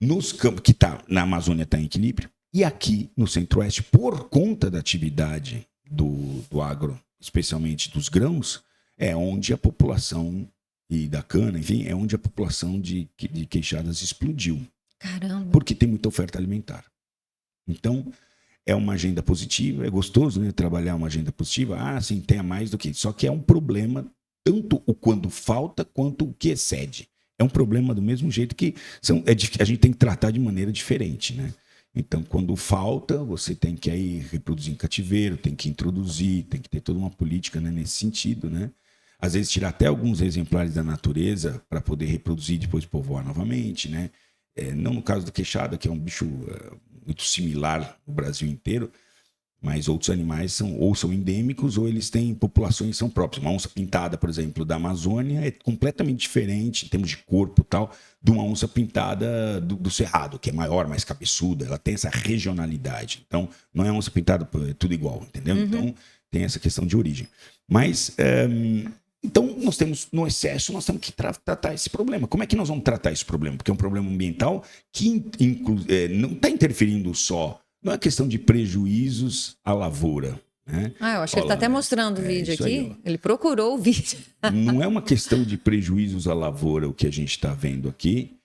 nos campos que tá na Amazônia está em equilíbrio. E aqui no centro-oeste, por conta da atividade do agro, especialmente dos grãos, é onde a população, e da cana, enfim, é onde a população de queixadas explodiu. Caramba! Porque tem muita oferta alimentar. Então, é uma agenda positiva, é gostoso, né, trabalhar uma agenda positiva. Sim, tem a mais do que isso. Só que é um problema, tanto o quando falta, quanto o que excede. É um problema do mesmo jeito que a gente tem que tratar de maneira diferente, né? Então, quando falta, você tem que aí reproduzir em cativeiro, tem que introduzir, tem que ter toda uma política, né, nesse sentido, né? Às vezes tirar até alguns exemplares da natureza para poder reproduzir e depois povoar novamente, né? Não no caso do queixada, que é um bicho muito similar no Brasil inteiro, mas outros animais são endêmicos ou eles têm populações que são próprias. Uma onça pintada, por exemplo, da Amazônia é completamente diferente, em termos de corpo e tal, de uma onça pintada do Cerrado, que é maior, mais cabeçuda, ela tem essa regionalidade. Então, não é onça pintada, é tudo igual, entendeu? Uhum. Então, tem essa questão de origem. Mas, então, nós temos, no excesso, nós temos que tratar esse problema. Como é que nós vamos tratar esse problema? Porque é um problema ambiental que não está interferindo só. Não é questão de prejuízos à lavoura. Né? Eu acho que ele está até mostrando o vídeo aqui. Aí, ele procurou o vídeo. Não é uma questão de prejuízos à lavoura o que a gente está vendo aqui.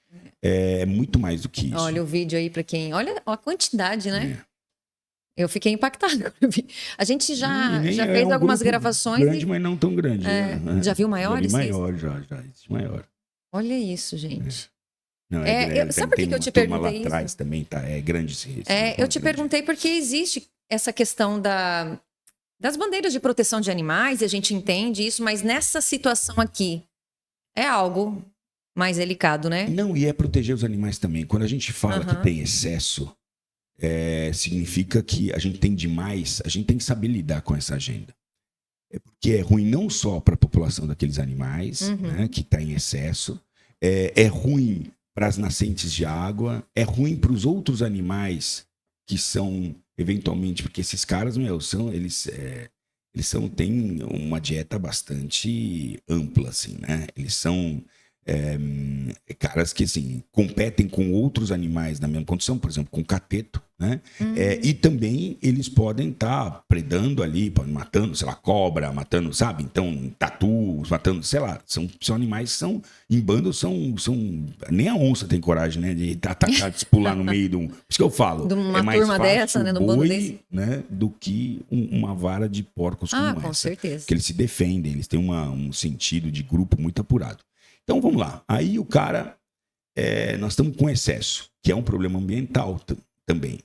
É muito mais do que isso. Olha o vídeo aí para quem... Olha a quantidade, né? Eu fiquei impactada quando eu vi. A gente já fez algumas gravações. Grande, mas não tão grande. Né? Já viu maiores? Já vi maior, já. Existe maior. Olha isso, gente. Não, sabe por que eu te perguntei lá atrás isso? Também é grande esse eu te perguntei porque existe essa questão das bandeiras de proteção de animais, e a gente entende isso, mas nessa situação aqui é algo mais delicado, né? Não, e é proteger os animais também. Quando a gente fala que tem excesso, significa que a gente tem demais, a gente tem que saber lidar com essa agenda. Porque é ruim não só para a população daqueles animais, né, que está em excesso, é ruim para as nascentes de água, é ruim para os outros animais que são, eventualmente, porque esses caras, têm uma dieta bastante ampla, assim, né? Eles são caras que, assim, competem com outros animais na mesma condição, por exemplo, com cateto, né? E também eles podem estar predando ali, matando, sei lá, cobra, matando, sabe? Então, tatus, matando, sei lá, são animais que são, em bando, nem a onça tem coragem, né, de atacar, de pular no meio de um... Por isso que eu falo, De uma é mais turma fácil dessa, né, de um bando desse. né, do que uma vara de porcos como essa. Com certeza. Porque eles se defendem, eles têm um sentido de grupo muito apurado. Então, vamos lá. Aí o cara... nós estamos com excesso, que é um problema ambiental também.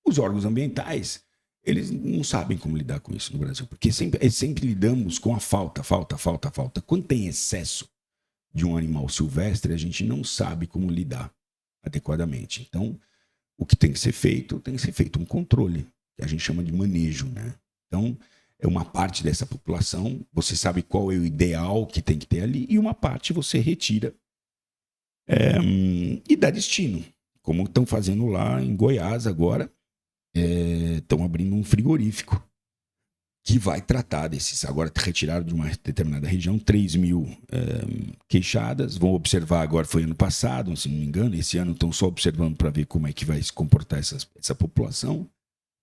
Os órgãos ambientais, eles não sabem como lidar com isso no Brasil, porque sempre lidamos com a falta. Quando tem excesso de um animal silvestre, a gente não sabe como lidar adequadamente. Então, o que tem que ser feito um controle, que a gente chama de manejo, né? Então, é uma parte dessa população, você sabe qual é o ideal que tem que ter ali, e uma parte você retira e dá destino. Como estão fazendo lá em Goiás agora, estão abrindo um frigorífico que vai tratar desses. Agora retiraram de uma determinada região 3 mil queixadas. Vão observar agora, foi ano passado, se não me engano. Esse ano estão só observando para ver como é que vai se comportar essa população,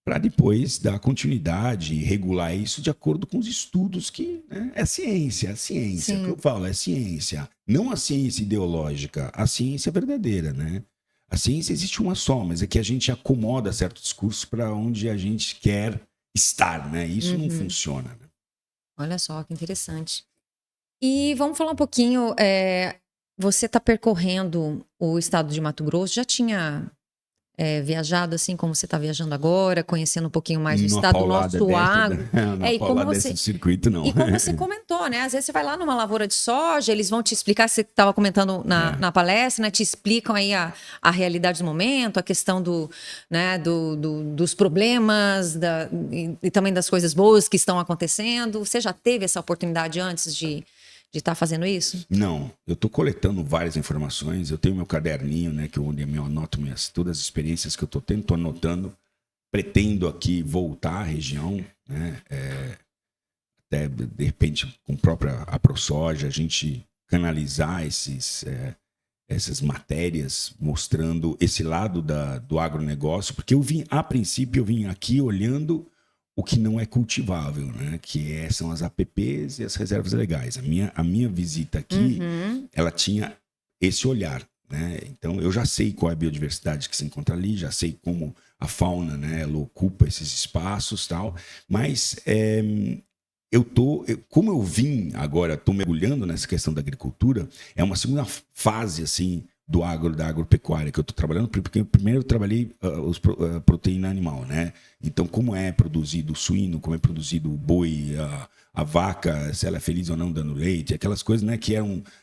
para depois dar continuidade e regular isso de acordo com os estudos que... Né, é a ciência, o que eu falo, é ciência. Não a ciência ideológica, a ciência verdadeira, né? A ciência existe uma só, mas é que a gente acomoda certo discurso para onde a gente quer estar, né? Isso não funciona. Né? Olha só, que interessante. E vamos falar um pouquinho, você está percorrendo o estado de Mato Grosso, já tinha viajado assim como você está viajando agora, conhecendo um pouquinho mais o estado do nosso agro. E como você do circuito, não. E como você comentou, né? Às vezes você vai lá numa lavoura de soja, eles vão te explicar, você estava comentando na palestra, né? Te explicam aí a realidade do momento, a questão dos problemas e também das coisas boas que estão acontecendo. Você já teve essa oportunidade antes de estar fazendo isso? Não, eu estou coletando várias informações, eu tenho meu caderninho, né, onde eu anoto todas as experiências que eu estou tendo, estou anotando, pretendo aqui voltar à região, né, até de repente com a própria AproSoja, a gente canalizar essas matérias mostrando esse lado do agronegócio, porque a princípio eu vim aqui olhando o que não é cultivável, né? Que são as APPs e as reservas legais. A minha visita aqui, ela tinha esse olhar, né? Então, eu já sei qual é a biodiversidade que se encontra ali, já sei como a fauna, né, ela ocupa esses espaços e tal, mas como eu vim agora, estou mergulhando nessa questão da agricultura, é uma segunda fase, assim, da agropecuária que eu estou trabalhando, porque primeiro eu trabalhei proteína animal, né? Então, como é produzido o suíno, como é produzido o boi, a vaca, se ela é feliz ou não dando leite, aquelas coisas, né, que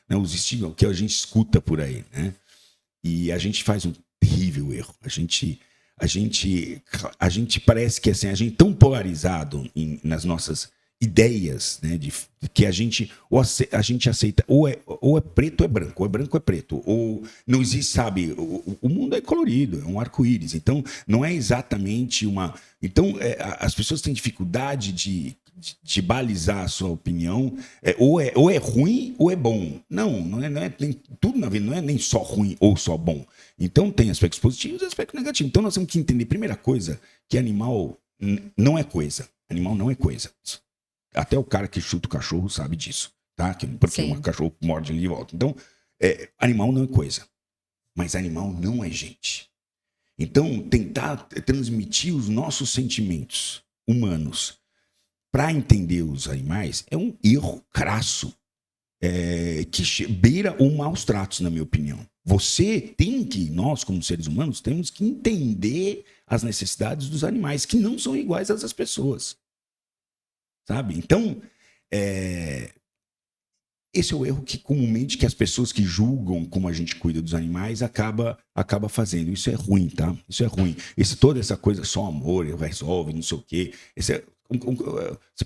os estigmas que a gente escuta por aí, né? E a gente faz um terrível erro. A gente parece que assim, a gente é tão polarizado nas nossas ideias, né, que a gente aceita ou é preto ou é branco, ou é branco ou é preto, ou não existe, sabe, o mundo é colorido, é um arco-íris, então não é exatamente uma... Então as pessoas têm dificuldade de balizar a sua opinião, ou é ruim ou é bom. Não é nem, tudo na vida não é nem só ruim ou só bom. Então tem aspectos positivos e aspectos negativos. Então nós temos que entender, primeira coisa, que animal não é coisa. Animal não é coisa. Até o cara que chuta o cachorro sabe disso, tá? Porque um cachorro morde ali e volta. Então, animal não é coisa. Mas animal não é gente. Então, tentar transmitir os nossos sentimentos humanos para entender os animais é um erro crasso. Que beira o maus tratos, na minha opinião. Nós, como seres humanos, temos que entender as necessidades dos animais, que não são iguais às das pessoas. Sabe? Então, esse é o erro que comumente que as pessoas que julgam como a gente cuida dos animais acaba fazendo. Isso é ruim, tá? Isso é ruim. Toda essa coisa só amor, resolve, não sei o quê. Você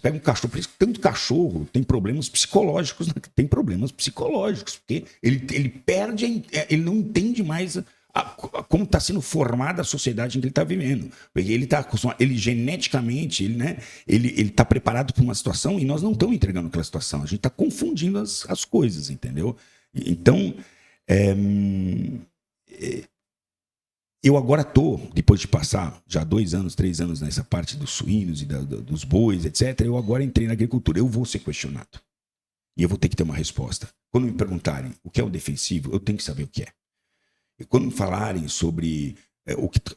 pega um cachorro, por isso que tanto cachorro tem problemas psicológicos, né? Tem problemas psicológicos, porque ele perde, ele não entende mais como está sendo formada a sociedade em que ele está vivendo. Porque ele está acostumado, ele geneticamente, ele está preparado para uma situação e nós não estamos entregando aquela situação. A gente está confundindo as coisas, entendeu? Então, eu agora depois de passar já 2 anos, 3 anos nessa parte dos suínos e dos bois, etc., eu agora entrei na agricultura. Eu vou ser questionado. E eu vou ter que ter uma resposta. Quando me perguntarem o que é o defensivo, eu tenho que saber o que é. E quando me falarem sobre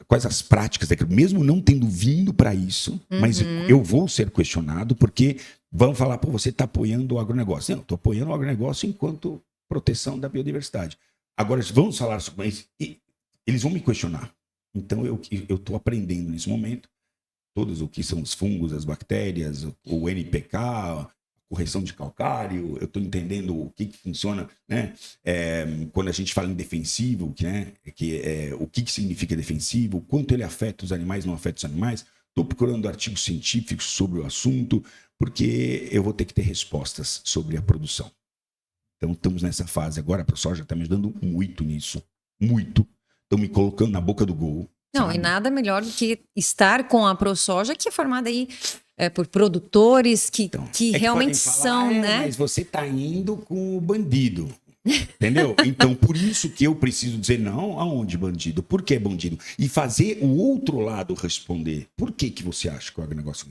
quais as práticas, mesmo não tendo vindo para isso, mas eu vou ser questionado, porque vão falar, pô, você está apoiando o agronegócio. Não, estou apoiando o agronegócio enquanto proteção da biodiversidade. Agora, vamos falar sobre isso, e eles vão me questionar. Então, eu estou aprendendo nesse momento todos o que são os fungos, as bactérias, o NPK, correção de calcário, eu estou entendendo o que funciona, né? Quando a gente fala em defensivo, o que significa defensivo, o quanto ele afeta os animais, não afeta os animais. Estou procurando artigos científicos sobre o assunto, porque eu vou ter que ter respostas sobre a produção. Então, estamos nessa fase agora. A ProSoja está me ajudando muito nisso, muito. Estão me colocando na boca do gol. Não, sabe? E nada melhor do que estar com a ProSoja, que é formada aí por produtores que realmente são, né? Mas você está indo com o bandido, entendeu? Então, por isso que eu preciso dizer não, aonde bandido? Por que bandido? E fazer o outro lado responder. Por que você acha que o agronegócio...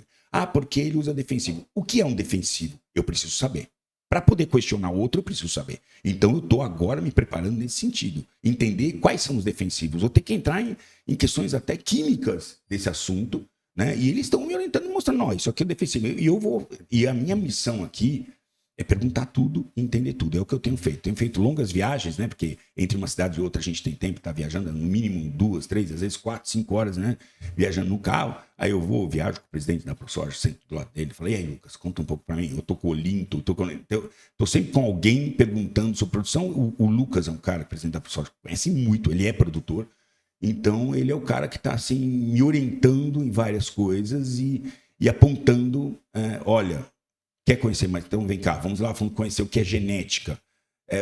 porque ele usa defensivo. O que é um defensivo? Eu preciso saber. Para poder questionar o outro, eu preciso saber. Então, eu estou agora me preparando nesse sentido. Entender quais são os defensivos. Vou ter que entrar em questões até químicas desse assunto, né? E eles estão me orientando e mostrando, não, isso aqui é defensivo. E a minha missão aqui é perguntar tudo e entender tudo. É o que eu tenho feito. Tenho feito longas viagens, né? Porque entre uma cidade e outra a gente tem tempo, tá viajando no mínimo 2, 3, às vezes 4, 5 horas, né? Viajando no carro. Aí viajo com o presidente da ProSoja, sento do lado dele, falei, e aí, Lucas, conta um pouco para mim. Eu tô com o Olinto, tô sempre com alguém perguntando sobre produção. O Lucas é um cara, presidente da ProSoja, conhece muito, ele é produtor. Então, ele é o cara que está assim, me orientando em várias coisas e apontando, olha, quer conhecer mais? Então, vem cá, vamos lá, vamos conhecer o que é genética,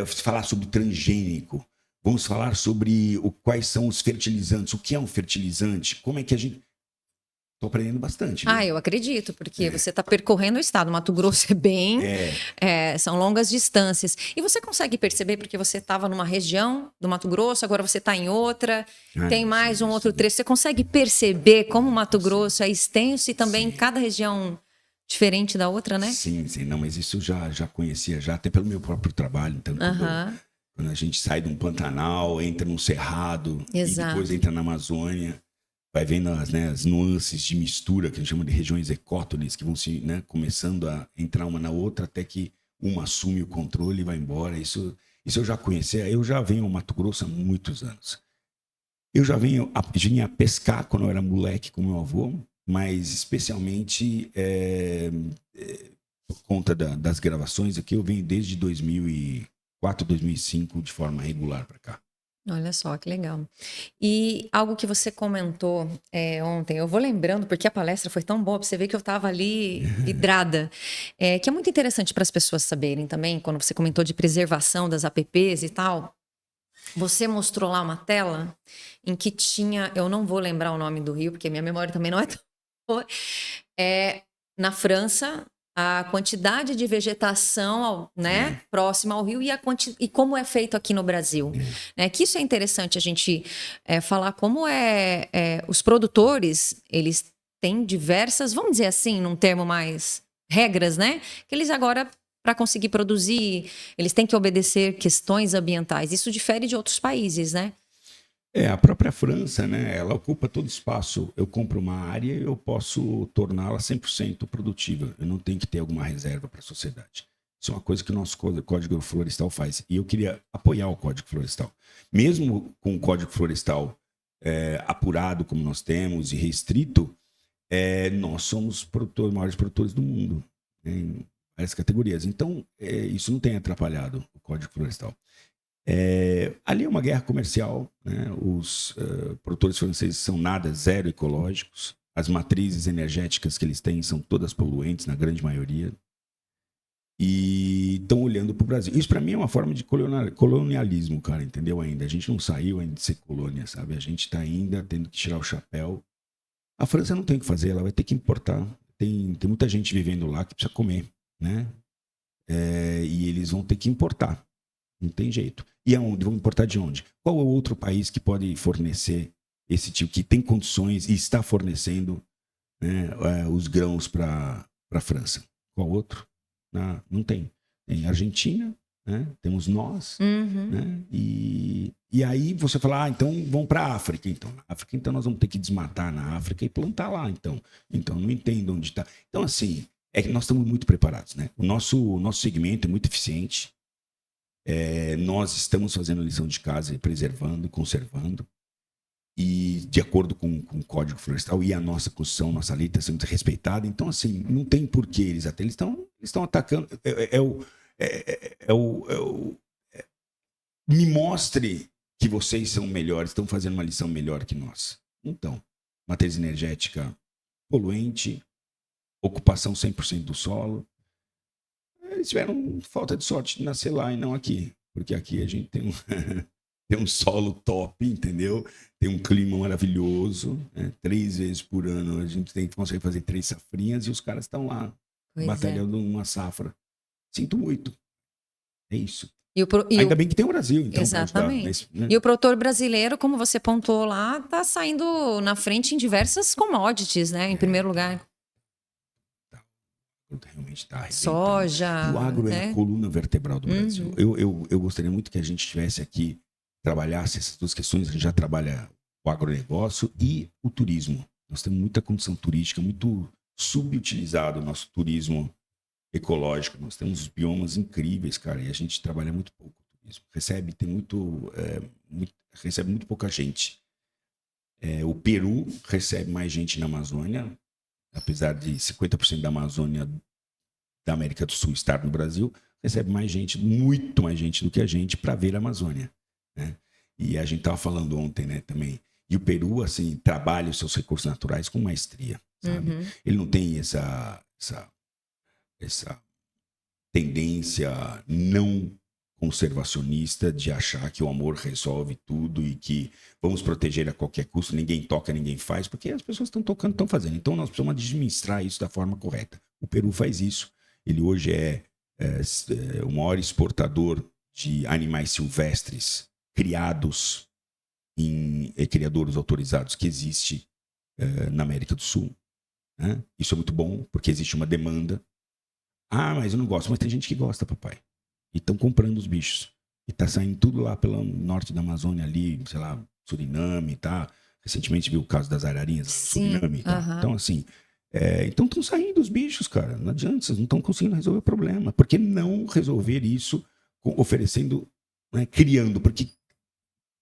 falar sobre transgênico, vamos falar sobre quais são os fertilizantes, o que é um fertilizante, como é que a gente... Estou aprendendo bastante. Viu? Eu acredito, porque você está percorrendo o estado. Mato Grosso são longas distâncias. E você consegue perceber, porque você estava numa região do Mato Grosso, agora você está em outra, tem mais um outro trecho. Você consegue perceber como o Mato Grosso é extenso e também cada região diferente da outra, né? Sim. Não, mas isso já conhecia, já até pelo meu próprio trabalho. Então, quando a gente sai de um Pantanal, entra num cerrado e depois entra na Amazônia... Vai vendo as nuances de mistura, que a gente chama de regiões ecótones, que vão se começando a entrar uma na outra até que uma assume o controle e vai embora. Isso eu já conhecia. Eu já venho ao Mato Grosso há muitos anos. Eu já vinha pescar quando eu era moleque com meu avô, mas especialmente por conta das gravações aqui, eu venho desde 2004, 2005 de forma regular para cá. Olha só, que legal. E algo que você comentou ontem, eu vou lembrando, porque a palestra foi tão boa, pra você ver que eu estava ali vidrada, que é muito interessante para as pessoas saberem também, quando você comentou de preservação das APPs e tal, você mostrou lá uma tela em que tinha, eu não vou lembrar o nome do rio, porque minha memória também não é tão boa, na França... a quantidade de vegetação próxima ao rio e como é feito aqui no Brasil. Que isso é interessante a gente falar como os produtores, eles têm diversas, vamos dizer assim, num termo mais regras, né? Que eles agora, para conseguir produzir, eles têm que obedecer questões ambientais. Isso difere de outros países, né? A própria França, né? Ela ocupa todo espaço. Eu compro uma área e eu posso torná-la 100% produtiva. Eu não tenho que ter alguma reserva para a sociedade. Isso é uma coisa que o nosso Código Florestal faz. E eu queria apoiar o Código Florestal. Mesmo com o Código Florestal apurado como nós temos e restrito, nós somos os maiores produtores do mundo. várias categorias. Então, isso não tem atrapalhado o Código Florestal. Ali é uma guerra comercial, né? Os produtores franceses são zero ecológicos. As matrizes energéticas que eles têm são todas poluentes, na grande maioria. E estão olhando para o Brasil. Isso, para mim, é uma forma de colonialismo, cara, entendeu? Ainda. A gente não saiu ainda de ser colônia, sabe? A gente está ainda tendo que tirar o chapéu. A França não tem o que fazer, ela vai ter que importar. Tem muita gente vivendo lá que precisa comer, né? E eles vão ter que importar. Não tem jeito. E aonde? Vão importar de onde? Qual é o outro país que pode fornecer esse tipo, que tem condições e está fornecendo, né, os grãos para a França? Qual outro? Não tem. Tem Argentina, né? Temos nós, né? E aí você fala, então vamos para a África. Então, na África, então nós vamos ter que desmatar na África e plantar lá. Então não entendo onde está. Então, assim, é que nós estamos muito preparados, né? O nosso segmento é muito eficiente. Nós estamos fazendo a lição de casa, preservando, conservando, e de acordo com o Código Florestal e a nossa Constituição, nossa lei está sendo respeitada. Então, assim, não tem porquê eles estão atacando. Me mostre que vocês são melhores, estão fazendo uma lição melhor que nós. Então, matriz energética poluente, ocupação 100% do solo. Eles tiveram falta de sorte de nascer lá e não aqui. Porque aqui a gente tem tem um solo top, entendeu? Tem um clima maravilhoso. 3 vezes por ano a gente consegue fazer 3 safrinhas e os caras estão lá, batalhando uma safra. Sinto muito. É isso. Ainda bem que tem o Brasil, então. Exatamente. E o produtor brasileiro, como você pontuou lá, está saindo na frente em diversas commodities, né? Em primeiro lugar. Realmente está. Soja. E o agro é a coluna vertebral do Brasil. Eu gostaria muito que a gente tivesse aqui, trabalhasse essas 2 questões. A gente já trabalha o agronegócio e o turismo. Nós temos muita condição turística, muito subutilizado o nosso turismo ecológico. Nós temos biomas incríveis, cara, e a gente trabalha muito pouco o turismo. Recebe muito pouca gente. O Peru recebe mais gente na Amazônia, apesar de 50% da Amazônia da América do Sul estar no Brasil, recebe mais gente, muito mais gente do que a gente, para ver a Amazônia, né? E a gente estava falando ontem, né, também. E o Peru, assim, trabalha os seus recursos naturais com maestria, sabe? Ele não tem essa tendência não conservacionista de achar que o amor resolve tudo e que vamos proteger a qualquer custo, ninguém toca, ninguém faz, porque as pessoas estão tocando, estão fazendo. Então nós precisamos administrar isso da forma correta. O Peru faz isso. Ele hoje é o maior exportador de animais silvestres criados em criadouros autorizados que existe na América do Sul, né? Isso é muito bom, porque existe uma demanda. Mas eu não gosto. Mas tem gente que gosta, papai. E estão comprando os bichos. E tá saindo tudo lá pelo norte da Amazônia ali, sei lá, Suriname, tá? Recentemente viu o caso das ararinhas, Suriname, tá? Então, assim, então estão saindo os bichos, cara. Não adianta, vocês não estão conseguindo resolver o problema. Por que não resolver isso oferecendo, né, criando? Porque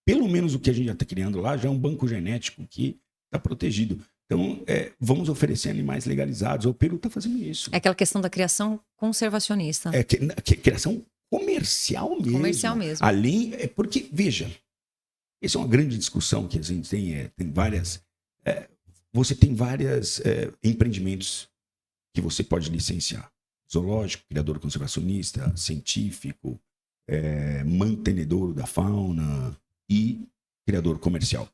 pelo menos o que a gente já está criando lá já é um banco genético que está protegido. Então, vamos oferecer animais legalizados. O Peru está fazendo isso. É aquela questão da criação conservacionista. Criação comercial mesmo. Comercial mesmo. Além, porque, veja, essa é uma grande discussão que a gente tem várias... você tem vários empreendimentos que você pode licenciar. Zoológico, criador conservacionista, científico, mantenedor da fauna e criador comercial.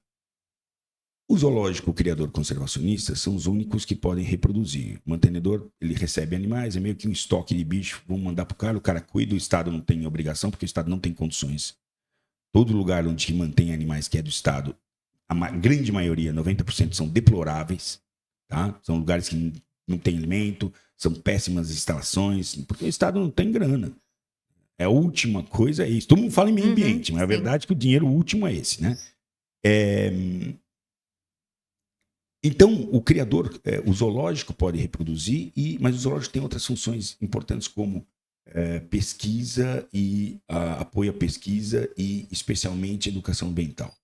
O zoológico, o criador conservacionista, são os únicos que podem reproduzir. O mantenedor, ele recebe animais, é meio que um estoque de bicho, vamos mandar para o cara cuida, o Estado não tem obrigação, porque o Estado não tem condições. Todo lugar onde mantém animais que é do Estado, a grande maioria, 90%, são deploráveis, tá? São lugares que não tem alimento, são péssimas instalações, porque o Estado não tem grana. A última coisa é isso. Todo mundo fala em meio ambiente, mas a verdade é que o dinheiro último é esse, né? Então, o criador, o zoológico pode reproduzir, mas o zoológico tem outras funções importantes como pesquisa e apoio à pesquisa e, especialmente, educação ambiental.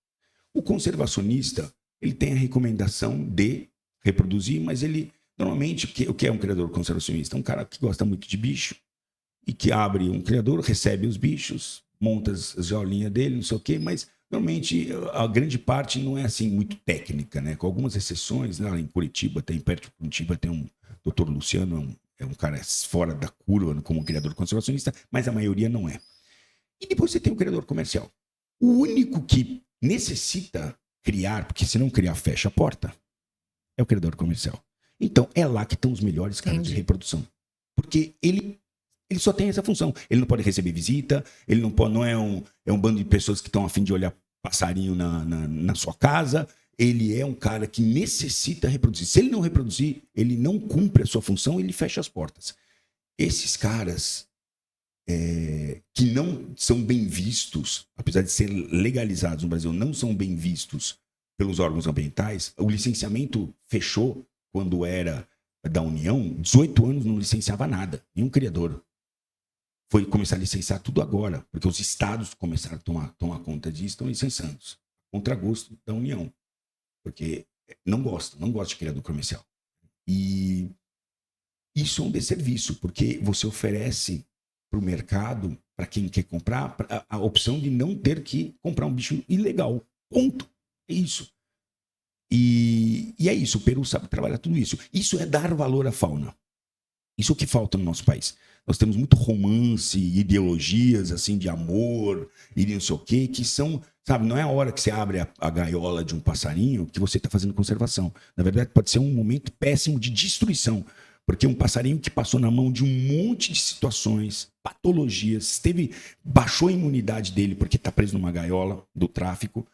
O conservacionista, ele tem a recomendação de reproduzir, mas ele Normalmente, o que é um criador conservacionista? Um cara que gosta muito de bicho e que abre um criador, recebe os bichos, monta as jaulinhas dele, não sei o quê, mas normalmente a grande parte não é assim muito técnica, né? Com algumas exceções, né? Em Curitiba, perto de Curitiba tem um Dr. Luciano, é um cara fora da curva como criador conservacionista, mas a maioria não é. E depois você tem o criador comercial. O único que necessita criar, porque se não criar, fecha a porta, é o criador comercial. Então, é lá que estão os melhores caras de reprodução. Porque ele só tem essa função. Ele não pode receber visita, ele não é um bando de pessoas que estão a fim de olhar passarinho na sua casa. Ele é um cara que necessita reproduzir. Se ele não reproduzir, ele não cumpre a sua função, ele fecha as portas. Esses caras que não são bem vistos, apesar de ser legalizados no Brasil, não são bem vistos pelos órgãos ambientais. O licenciamento fechou quando era da União, 18 anos não licenciava nada, nenhum criador. Foi começar a licenciar tudo agora, porque os estados começaram a tomar conta disso, estão licenciando, contra gosto da União, porque não gosta de criador comercial. E isso é um desserviço, porque você oferece para o mercado, para quem quer comprar, a opção de não ter que comprar um bicho ilegal. Ponto. É isso. E é isso. O Peru sabe trabalhar tudo isso. Isso é dar valor à fauna. Isso é o que falta no nosso país. Nós temos muito romance, ideologias assim de amor e não sei o quê, que são, sabe, não é a hora que você abre a gaiola de um passarinho que você está fazendo conservação. Na verdade, pode ser um momento péssimo de destruição. Porque um passarinho que passou na mão de um monte de situações, patologias, baixou a imunidade dele porque está preso numa gaiola do tráfico,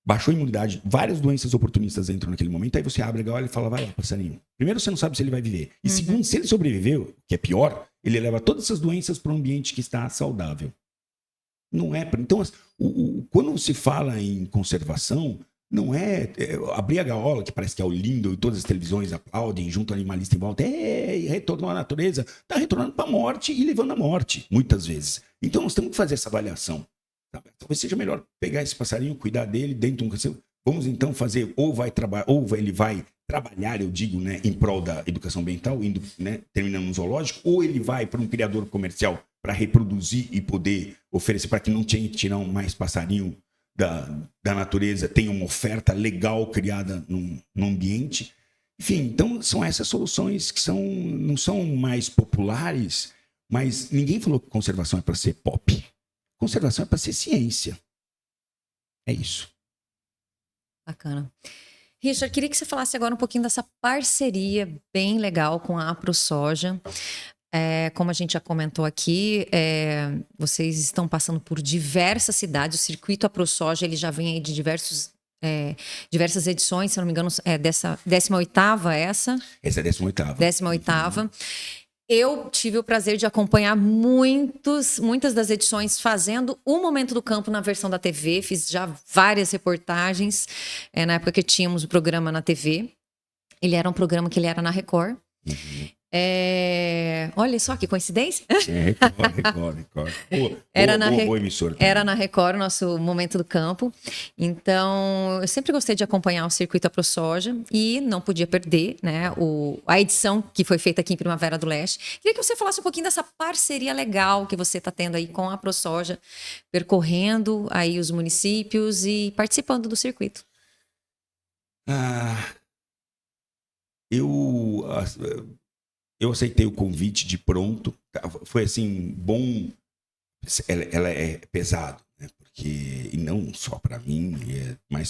baixou a imunidade, várias doenças oportunistas entram naquele momento, aí você abre a gaiola e fala, vai lá, passarinho. Primeiro, você não sabe se ele vai viver. E segundo, se ele sobreviveu, que é pior, ele leva todas essas doenças para um ambiente que está saudável. Não é... Então, quando se fala em conservação... Não é abrir a gaiola, que parece que é o lindo, e todas as televisões aplaudem, junto ao animalista em volta, retornou à natureza. Está retornando para a morte e levando à morte, muitas vezes. Então nós temos que fazer essa avaliação. Sabe? Talvez seja melhor pegar esse passarinho, cuidar dele dentro de um canceiro. Vamos então fazer, ou ele vai trabalhar, eu digo, né, em prol da educação ambiental, indo, né, terminando no zoológico, ou ele vai para um criador comercial para reproduzir e poder oferecer, para que não tenha que tirar mais passarinho da natureza, tem uma oferta legal criada num ambiente. Enfim, então são essas soluções que não são mais populares, mas ninguém falou que conservação é para ser pop. Conservação é para ser ciência. É isso. Bacana. Richard, queria que você falasse agora um pouquinho dessa parceria bem legal com a AproSoja. Como a gente já comentou aqui, vocês estão passando por diversas cidades. O circuito AproSoja, ele já vem aí de diversas edições, se eu não me engano, dessa 18ª essa? Essa é a 18ª. 18ª. Eu tive o prazer de acompanhar muitas das edições fazendo o Momento do Campo na versão da TV. Fiz já várias reportagens na época que tínhamos o programa na TV. Ele era um programa que ele era na Record. Uhum. Olha só que coincidência. Record. Boa emissora também. Era na Record o nosso Momento do Campo. Então, eu sempre gostei de acompanhar o circuito AproSoja e não podia perder, né, a edição que foi feita aqui em Primavera do Leste. Queria que você falasse um pouquinho dessa parceria legal que você está tendo aí com a AproSoja, percorrendo aí os municípios e participando do circuito. Eu aceitei o convite de pronto. Foi assim, bom. Ela é pesado, né? Porque, e não só para mim,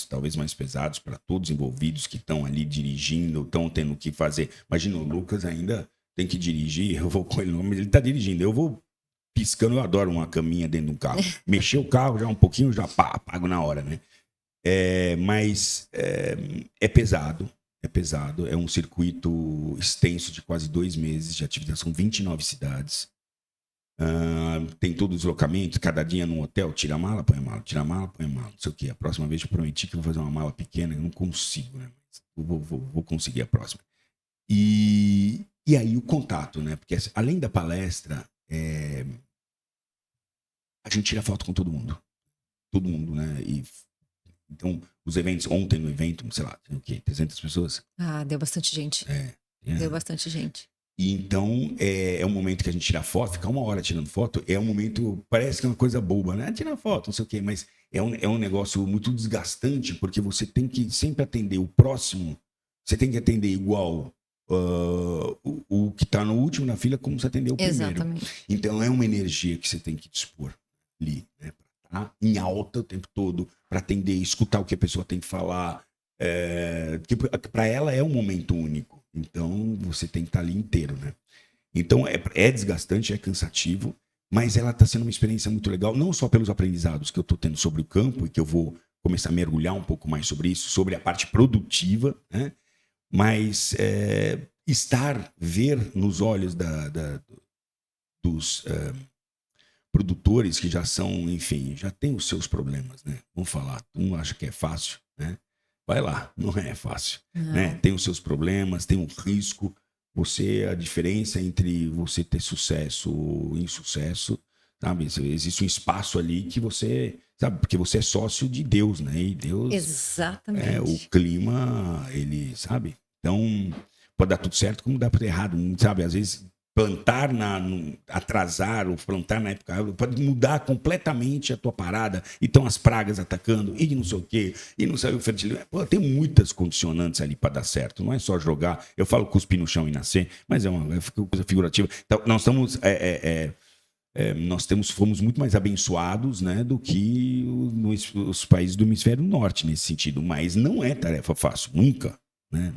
talvez mais pesados para todos os envolvidos que estão ali dirigindo, estão tendo que fazer. Imagina, o Lucas ainda tem que dirigir, eu vou com ele, mas ele está dirigindo. Eu vou piscando, eu adoro uma caminha dentro de um carro. Mexer o carro já um pouquinho, já apago na hora, né? Mas é pesado. É pesado, é um circuito extenso de quase 2 meses de atividade, são 29 cidades. Tem todo o deslocamento, cada dia num hotel, tira a mala, põe a mala, tira a mala, põe a mala, não sei o quê. A próxima vez eu prometi que eu vou fazer uma mala pequena, eu não consigo, né? Vou conseguir a próxima. E aí o contato, né? Porque além da palestra, a gente tira foto com todo mundo. Todo mundo, né? Então, os eventos, ontem no evento, sei lá, tem o quê? 300 pessoas? Deu bastante gente. Deu bastante gente. E então, é um momento que a gente tira foto, ficar 1 hora tirando foto, é um momento, parece que é uma coisa boba, né? Tirar foto, não sei o quê, mas é um negócio muito desgastante, porque você tem que sempre atender o próximo, você tem que atender igual o que está no último na fila, como você atendeu o primeiro. Exatamente. Então, é uma energia que você tem que dispor ali, né? Pra estar em alta o tempo todo, para atender, escutar o que a pessoa tem que falar. Para ela é um momento único. Então, você tem que estar ali inteiro, né? Então, é desgastante, é cansativo, mas ela está sendo uma experiência muito legal, não só pelos aprendizados que eu estou tendo sobre o campo, e que eu vou começar a mergulhar um pouco mais sobre isso, sobre a parte produtiva, né? Mas ver nos olhos dos produtores que já são, enfim, já têm os seus problemas, né? Vamos falar, um acha que é fácil, né? Vai lá, não é fácil, né? Tem os seus problemas, tem um risco. A diferença entre você ter sucesso ou insucesso, sabe? Existe um espaço ali que você, sabe? Porque você é sócio de Deus, né? E Deus, exatamente. O clima, ele, sabe? Então, pode dar tudo certo como dá tudo errado, sabe? Às vezes plantar atrasar ou plantar na época pode mudar completamente a tua parada, e estão as pragas atacando e não sei o quê, e não saiu o fertilizante. Pô, tem muitas condicionantes ali para dar certo, não é só jogar, eu falo cuspir no chão e nascer, mas é uma coisa figurativa. Então, nós estamos fomos muito mais abençoados, né, do que os países do hemisfério norte nesse sentido, mas não é tarefa fácil, nunca, né?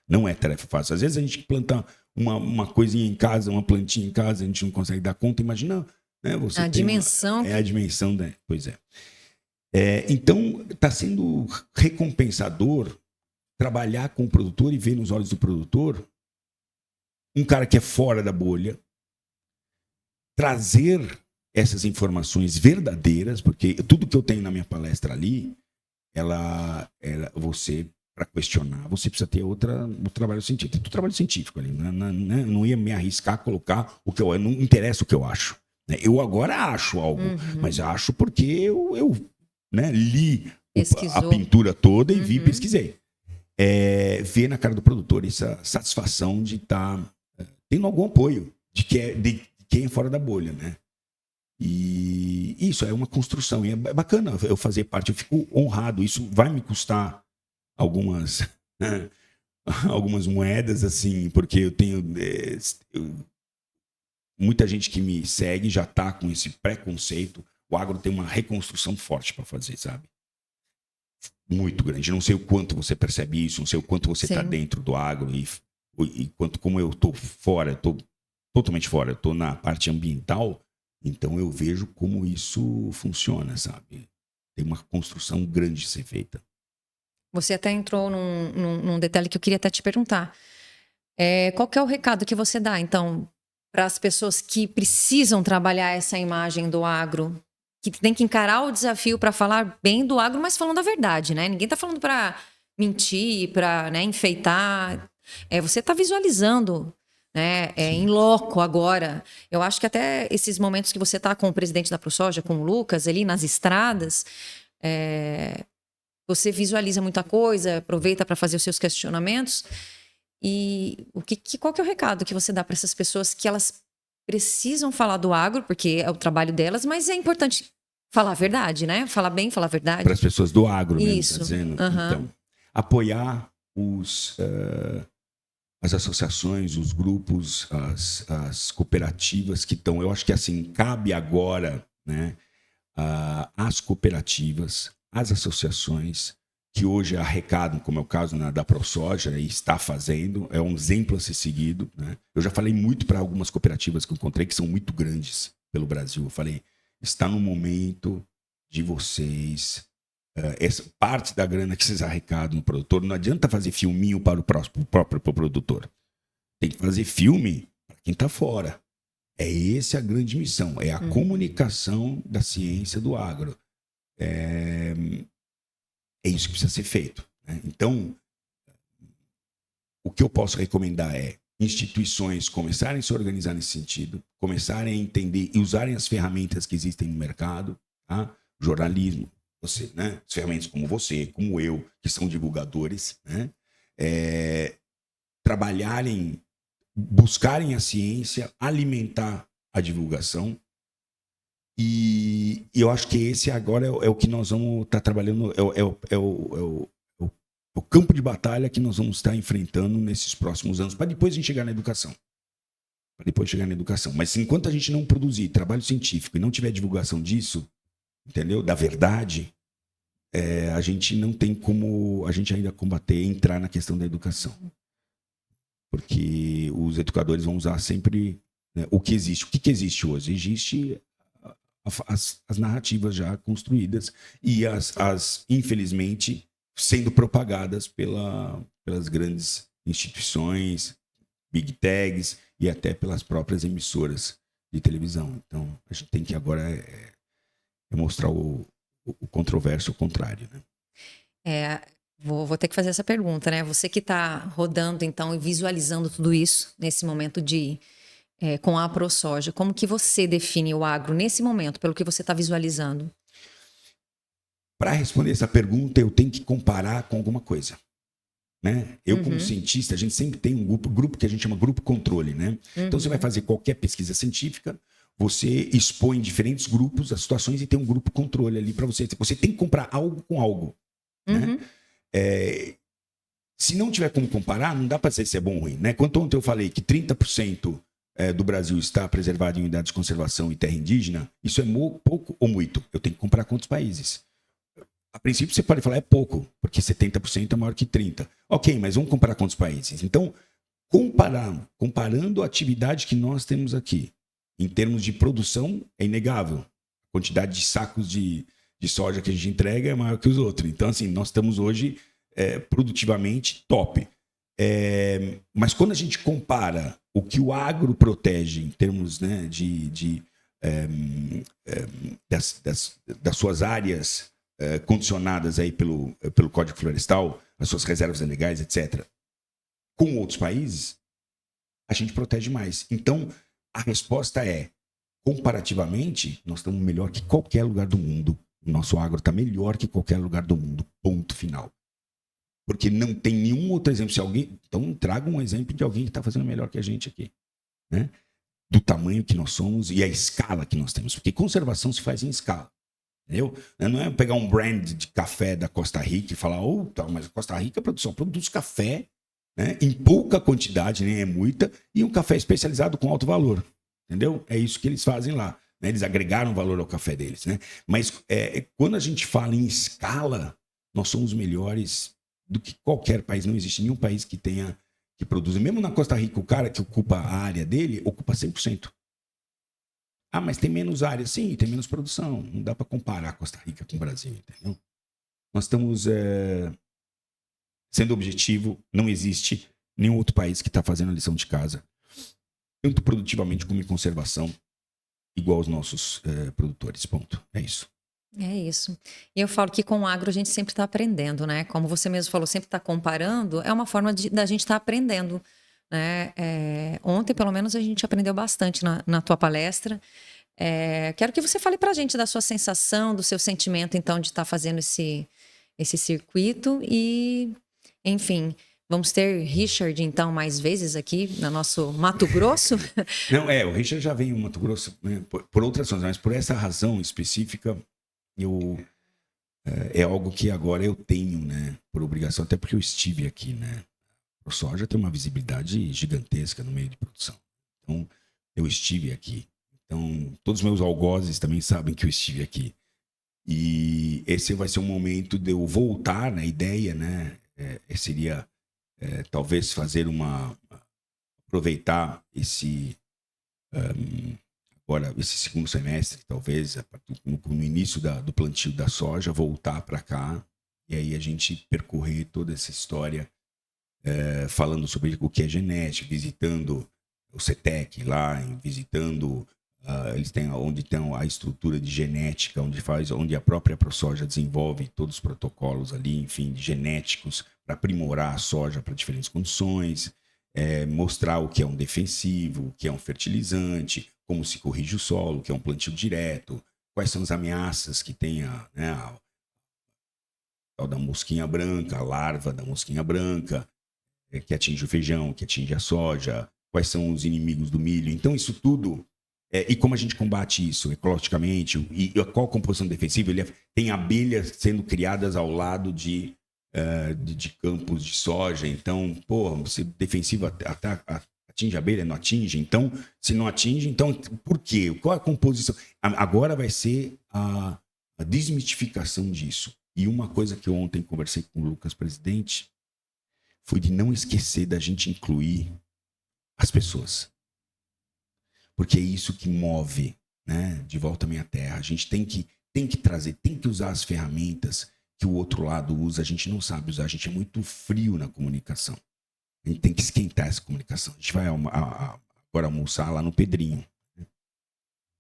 Não é tarefa fácil. Às vezes a gente planta uma coisinha em casa, uma plantinha em casa, a gente não consegue dar conta. Imagina, né? A dimensão. A dimensão, né? Pois é. Então, está sendo recompensador trabalhar com o produtor e ver nos olhos do produtor um cara que é fora da bolha, trazer essas informações verdadeiras, porque tudo que eu tenho na minha palestra ali, você... para questionar, você precisa ter outro trabalho científico. Tem trabalho científico ali. Não ia me arriscar a colocar o que não interessa o que eu acho. Eu agora acho algo, mas acho porque eu li a pintura toda e pesquisei. Ver na cara do produtor essa satisfação de estar tendo algum apoio de quem é fora da bolha, né? E isso é uma construção. E é bacana eu fazer parte. Eu fico honrado. Isso vai me custar algumas moedas, assim, porque eu tenho muita gente que me segue já está com esse preconceito. O agro tem uma reconstrução forte para fazer, sabe? Muito grande. Não sei o quanto você percebe isso, não sei o quanto você está dentro do agro e quanto, como eu estou fora, estou totalmente fora, estou na parte ambiental, então eu vejo como isso funciona, sabe? Tem uma construção grande a ser feita. Você até entrou num detalhe que eu queria até te perguntar. Qual que é o recado que você dá, então, para as pessoas que precisam trabalhar essa imagem do agro, que tem que encarar o desafio para falar bem do agro, mas falando a verdade, né? Ninguém está falando para mentir, para, né, enfeitar. Você está visualizando, né, em loco agora. Eu acho que até esses momentos que você está com o presidente da ProSoja, com o Lucas, ali nas estradas... Você visualiza muita coisa, aproveita para fazer os seus questionamentos. E qual que é o recado que você dá para essas pessoas que elas precisam falar do agro, porque é o trabalho delas, mas é importante falar a verdade, né? Falar bem, falar a verdade. Para as pessoas do agro, isso, mesmo, tá dizendo. Então, apoiar as associações, os grupos, as cooperativas que estão... Eu acho que assim, cabe agora, né, às cooperativas, as associações que hoje arrecadam, como é o caso da ProSoja, e está fazendo, é um exemplo a ser seguido, né? Eu já falei muito para algumas cooperativas que eu encontrei, que são muito grandes pelo Brasil. Eu falei, está no momento de vocês... essa parte da grana que vocês arrecadam no produtor, não adianta fazer filminho para o próprio produtor. Tem que fazer filme para quem está fora. Essa a grande missão, é a comunicação da ciência do agro. É isso que precisa ser feito, né? Então, o que eu posso recomendar é instituições começarem a se organizar nesse sentido, começarem a entender e usarem as ferramentas que existem no mercado, tá? Jornalismo, você, né? As ferramentas como você, como eu, que são divulgadores, né? trabalharem, buscarem a ciência, alimentar a divulgação. E eu acho que esse agora é o que nós vamos estar trabalhando, é o campo de batalha que nós vamos estar enfrentando nesses próximos anos, para depois a gente chegar na educação. Mas enquanto a gente não produzir trabalho científico e não tiver divulgação disso, entendeu? Da verdade, a gente não tem como a gente ainda combater, entrar na questão da educação. Porque os educadores vão usar sempre, né, o que existe. O que existe hoje? Existe as narrativas já construídas e infelizmente, sendo propagadas pelas grandes instituições, big techs e até pelas próprias emissoras de televisão. Então, a gente tem que agora mostrar o controverso, o contrário, né? Vou ter que fazer essa pergunta, né? Você que está rodando, então, e visualizando tudo isso nesse momento com a ProSoja, como que você define o agro nesse momento, pelo que você está visualizando? Para responder essa pergunta, eu tenho que comparar com alguma coisa, né? Eu, como cientista, a gente sempre tem um grupo que a gente chama grupo controle, né? Então, você vai fazer qualquer pesquisa científica, você expõe em diferentes grupos as situações e tem um grupo controle ali para você. Você tem que comparar algo com algo, né? Se não tiver como comparar, não dá para dizer se é bom ou ruim, né? Quanto ontem eu falei que 30% do Brasil está preservado em unidades de conservação e terra indígena, isso é pouco ou muito? Eu tenho que comparar com outros países. A princípio você pode falar é pouco, porque 70% é maior que 30%. Ok, mas vamos comparar com outros países. Então, comparando a atividade que nós temos aqui, em termos de produção, é inegável. A quantidade de sacos de soja que a gente entrega é maior que os outros. Então, assim, nós estamos hoje produtivamente top. Mas quando a gente compara o que o agro protege em termos, né, das suas áreas condicionadas aí pelo Código Florestal, as suas reservas legais, etc., com outros países, a gente protege mais. Então, a resposta é, comparativamente, nós estamos melhor que qualquer lugar do mundo. O nosso agro está melhor que qualquer lugar do mundo. Ponto final. Porque não tem nenhum outro exemplo. Então, traga um exemplo de alguém que está fazendo melhor que a gente aqui, né? Do tamanho que nós somos e a escala que nós temos. Porque conservação se faz em escala. Entendeu? Não é pegar um brand de café da Costa Rica e falar, mas a Costa Rica produz café, né, em pouca quantidade, nem é muita, e um café especializado com alto valor. Entendeu? É isso que eles fazem lá. Né? Eles agregaram valor ao café deles. Né? Mas quando a gente fala em escala, nós somos melhores do que qualquer país. Não existe nenhum país que produza. Mesmo na Costa Rica, o cara que ocupa a área dele, ocupa 100%. Ah, mas tem menos área. Sim, tem menos produção. Não dá para comparar a Costa Rica com o Brasil, entendeu? Nós estamos sendo objetivo. Não existe nenhum outro país que está fazendo a lição de casa, tanto produtivamente como em conservação, igual os nossos produtores. Ponto. É isso. É isso. E eu falo que com o agro a gente sempre está aprendendo, né? Como você mesmo falou, sempre está comparando. É uma forma da gente estar aprendendo. Né? Ontem, pelo menos, a gente aprendeu bastante na tua palestra. Quero que você fale para a gente da sua sensação, do seu sentimento, então, de estar fazendo esse circuito. E, enfim, vamos ter Richard, então, mais vezes aqui no nosso Mato Grosso? Não, o Richard já veio no Mato Grosso, né, por outras razões, mas por essa razão específica, é algo que agora eu tenho, né, por obrigação, até porque eu estive aqui, né? O soja tem uma visibilidade gigantesca no meio de produção. Então, eu estive aqui. Então, todos os meus algozes também sabem que eu estive aqui. E esse vai ser um momento de eu voltar na ideia, né? Seria talvez aproveitar agora esse segundo semestre, talvez no início do plantio da soja, voltar para cá e aí a gente percorrer toda essa história. Falando sobre o que é genética, visitando o CETEC lá, visitando eles têm onde tem a estrutura de genética, onde a própria ProSoja desenvolve todos os protocolos ali, enfim, genéticos para aprimorar a soja para diferentes condições, mostrar o que é um defensivo, o que é um fertilizante, como se corrige o solo, o que é um plantio direto, quais são as ameaças que tem a da mosquinha branca, a larva da mosquinha branca. que atinge o feijão, que atinge a soja, quais são os inimigos do milho. Então, isso tudo... e como a gente combate isso ecologicamente, e qual a composição defensiva? Tem abelhas sendo criadas ao lado de campos de soja. Então, você defensivo atinge a abelha, não atinge? Então, se não atinge, então por quê? Qual a composição? Agora vai ser a desmitificação disso. E uma coisa que eu ontem conversei com o Lucas Presidente foi de não esquecer da gente incluir as pessoas. Porque é isso que move, né, de volta à minha terra. A gente tem que trazer, tem que usar as ferramentas que o outro lado usa. A gente não sabe usar, a gente é muito frio na comunicação. A gente tem que esquentar essa comunicação. A gente vai agora almoçar lá no Pedrinho, né,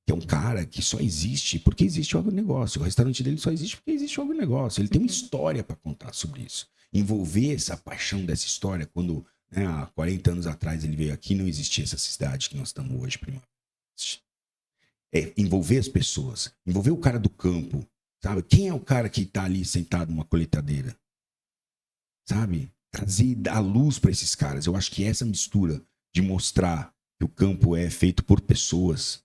que é um cara que só existe porque existe o agronegócio. O restaurante dele só existe porque existe o agronegócio. Ele tem uma história para contar sobre isso. Envolver essa paixão dessa história quando... há 40 anos atrás ele veio aqui, não existia essa cidade que nós estamos hoje, Primavera. Envolver as pessoas, envolver o cara do campo, sabe? Quem é o cara que está ali sentado numa colheitadeira? Sabe? Trazer a luz para esses caras. Eu acho que essa mistura de mostrar que o campo é feito por pessoas,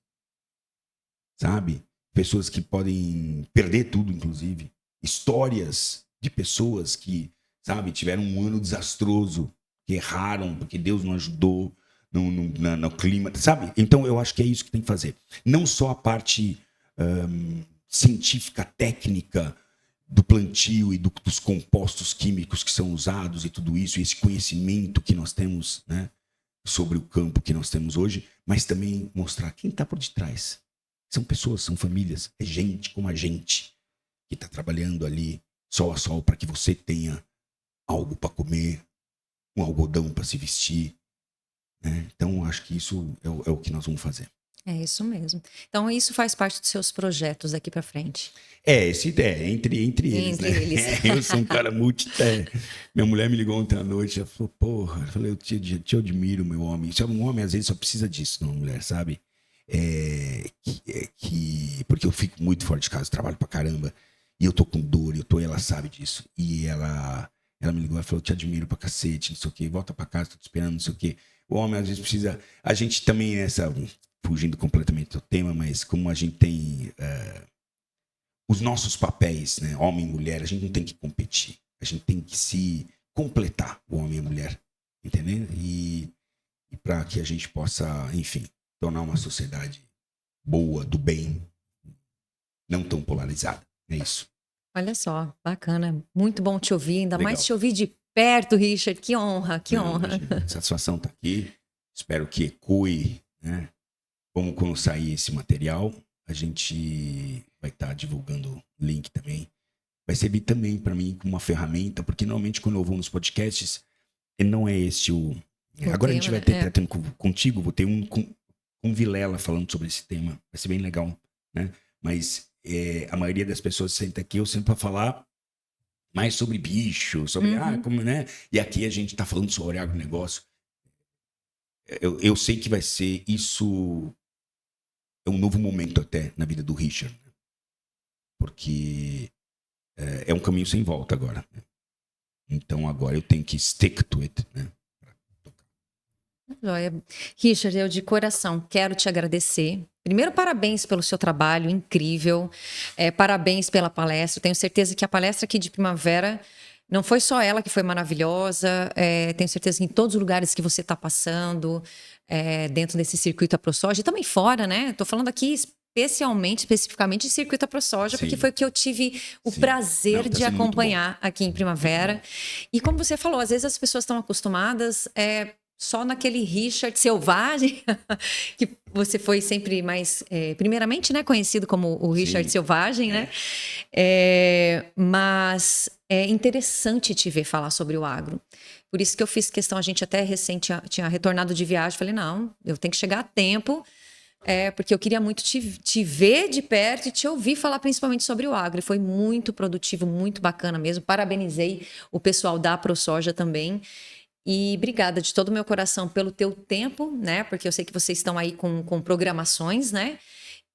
sabe? Pessoas que podem perder tudo, inclusive. Histórias de pessoas que, sabe, tiveram um ano desastroso, que erraram, porque Deus não ajudou no clima, sabe? Então, eu acho que é isso que tem que fazer. Não só a parte científica, técnica do plantio e dos compostos químicos que são usados e tudo isso, e esse conhecimento que nós temos, né, sobre o campo que nós temos hoje, mas também mostrar quem está por detrás. São pessoas, são famílias, é gente como a gente que está trabalhando ali sol a sol para que você tenha algo para comer, um algodão para se vestir, né? Então, acho que isso é o que nós vamos fazer. É isso mesmo. Então, isso faz parte dos seus projetos daqui para frente. Entre eles, né? Eu sou um cara Minha mulher me ligou ontem à noite, ela falou, porra, eu falei, eu te admiro, meu homem. Um homem, às vezes, só precisa disso, não, mulher, sabe? Porque eu fico muito fora de casa, trabalho pra caramba, e eu tô com dor, ela sabe disso. E ela me ligou e falou, te admiro pra cacete, não sei o quê, volta pra casa, tô te esperando, não sei o quê. O homem, às vezes, precisa... A gente também, fugindo completamente do tema, mas como a gente tem os nossos papéis, né, homem e mulher, a gente não tem que competir. A gente tem que se completar, o homem e a mulher, entendeu? E para que a gente possa, enfim, tornar uma sociedade boa, do bem, não tão polarizada. É isso. Olha só, bacana. Muito bom te ouvir, ainda Legal. mais te ouvir de perto, Richard. Que honra, que honra. A satisfação está aqui. Espero que ecoe, né? Como quando sair esse material, a gente vai estar divulgando o link também. Vai servir também para mim como uma ferramenta, porque normalmente quando eu vou nos podcasts, não é esse o... Agora a gente vai ter tratando contigo, vou ter um com Vilela falando sobre esse tema. Vai ser bem legal, né? Mas a maioria das pessoas senta aqui, eu sento para falar mais sobre bicho, sobre como, né? E aqui a gente tá falando sobre agronegócio. Eu sei que vai ser isso... É um novo momento até na vida do Richard. Né? Porque é um caminho sem volta agora. Né? Então agora eu tenho que stick to it, né? Joia. Richard, eu de coração quero te agradecer. Primeiro, parabéns pelo seu trabalho incrível. Parabéns pela palestra. Tenho certeza que a palestra aqui de Primavera não foi só ela que foi maravilhosa. Tenho certeza que em todos os lugares que você está passando, dentro desse circuito AproSoja e também fora, né? Estou falando aqui especificamente de circuito AproSoja, porque foi o que eu tive o prazer de acompanhar aqui em Primavera. E como você falou, às vezes as pessoas estão acostumadas só naquele Richard selvagem, que você foi sempre mais, primeiramente, né, conhecido como o Richard selvagem, né? Mas é interessante te ver falar sobre o agro. Por isso que eu fiz questão, a gente até recente tinha retornado de viagem, falei, não, eu tenho que chegar a tempo, porque eu queria muito te ver de perto e te ouvir falar principalmente sobre o agro. E foi muito produtivo, muito bacana mesmo. Parabenizei o pessoal da AproSoja também. E obrigada de todo o meu coração pelo teu tempo, né? Porque eu sei que vocês estão aí com programações, né?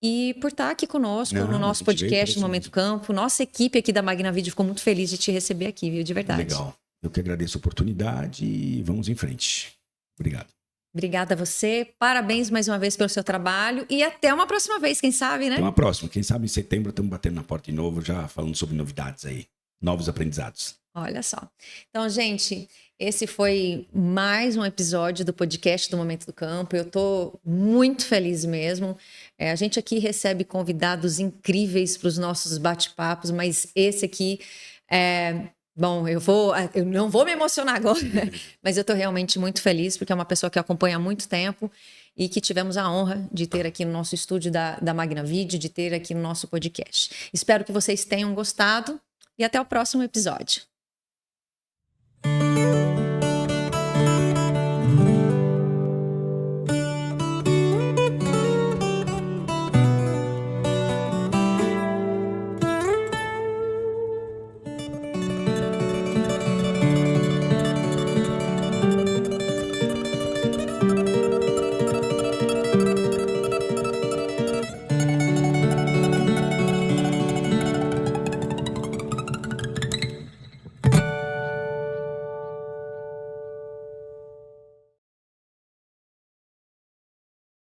E por estar aqui conosco no nosso podcast, no Momento Campo. Nossa equipe aqui da Magna Video ficou muito feliz de te receber aqui, viu? De verdade. Legal. Eu que agradeço a oportunidade e vamos em frente. Obrigado. Obrigada a você. Parabéns mais uma vez pelo seu trabalho e até uma próxima vez, quem sabe, né? Até uma próxima. Quem sabe em setembro estamos batendo na porta de novo, já falando sobre novidades aí. Novos aprendizados. Olha só. Então, gente, esse foi mais um episódio do podcast do Momento do Campo. Eu tô muito feliz mesmo. A gente aqui recebe convidados incríveis para os nossos bate-papos, mas esse aqui bom, eu não vou me emocionar agora, mas eu estou realmente muito feliz porque é uma pessoa que acompanha há muito tempo e que tivemos a honra de ter aqui no nosso estúdio da Magna Video, de ter aqui no nosso podcast. Espero que vocês tenham gostado e até o próximo episódio.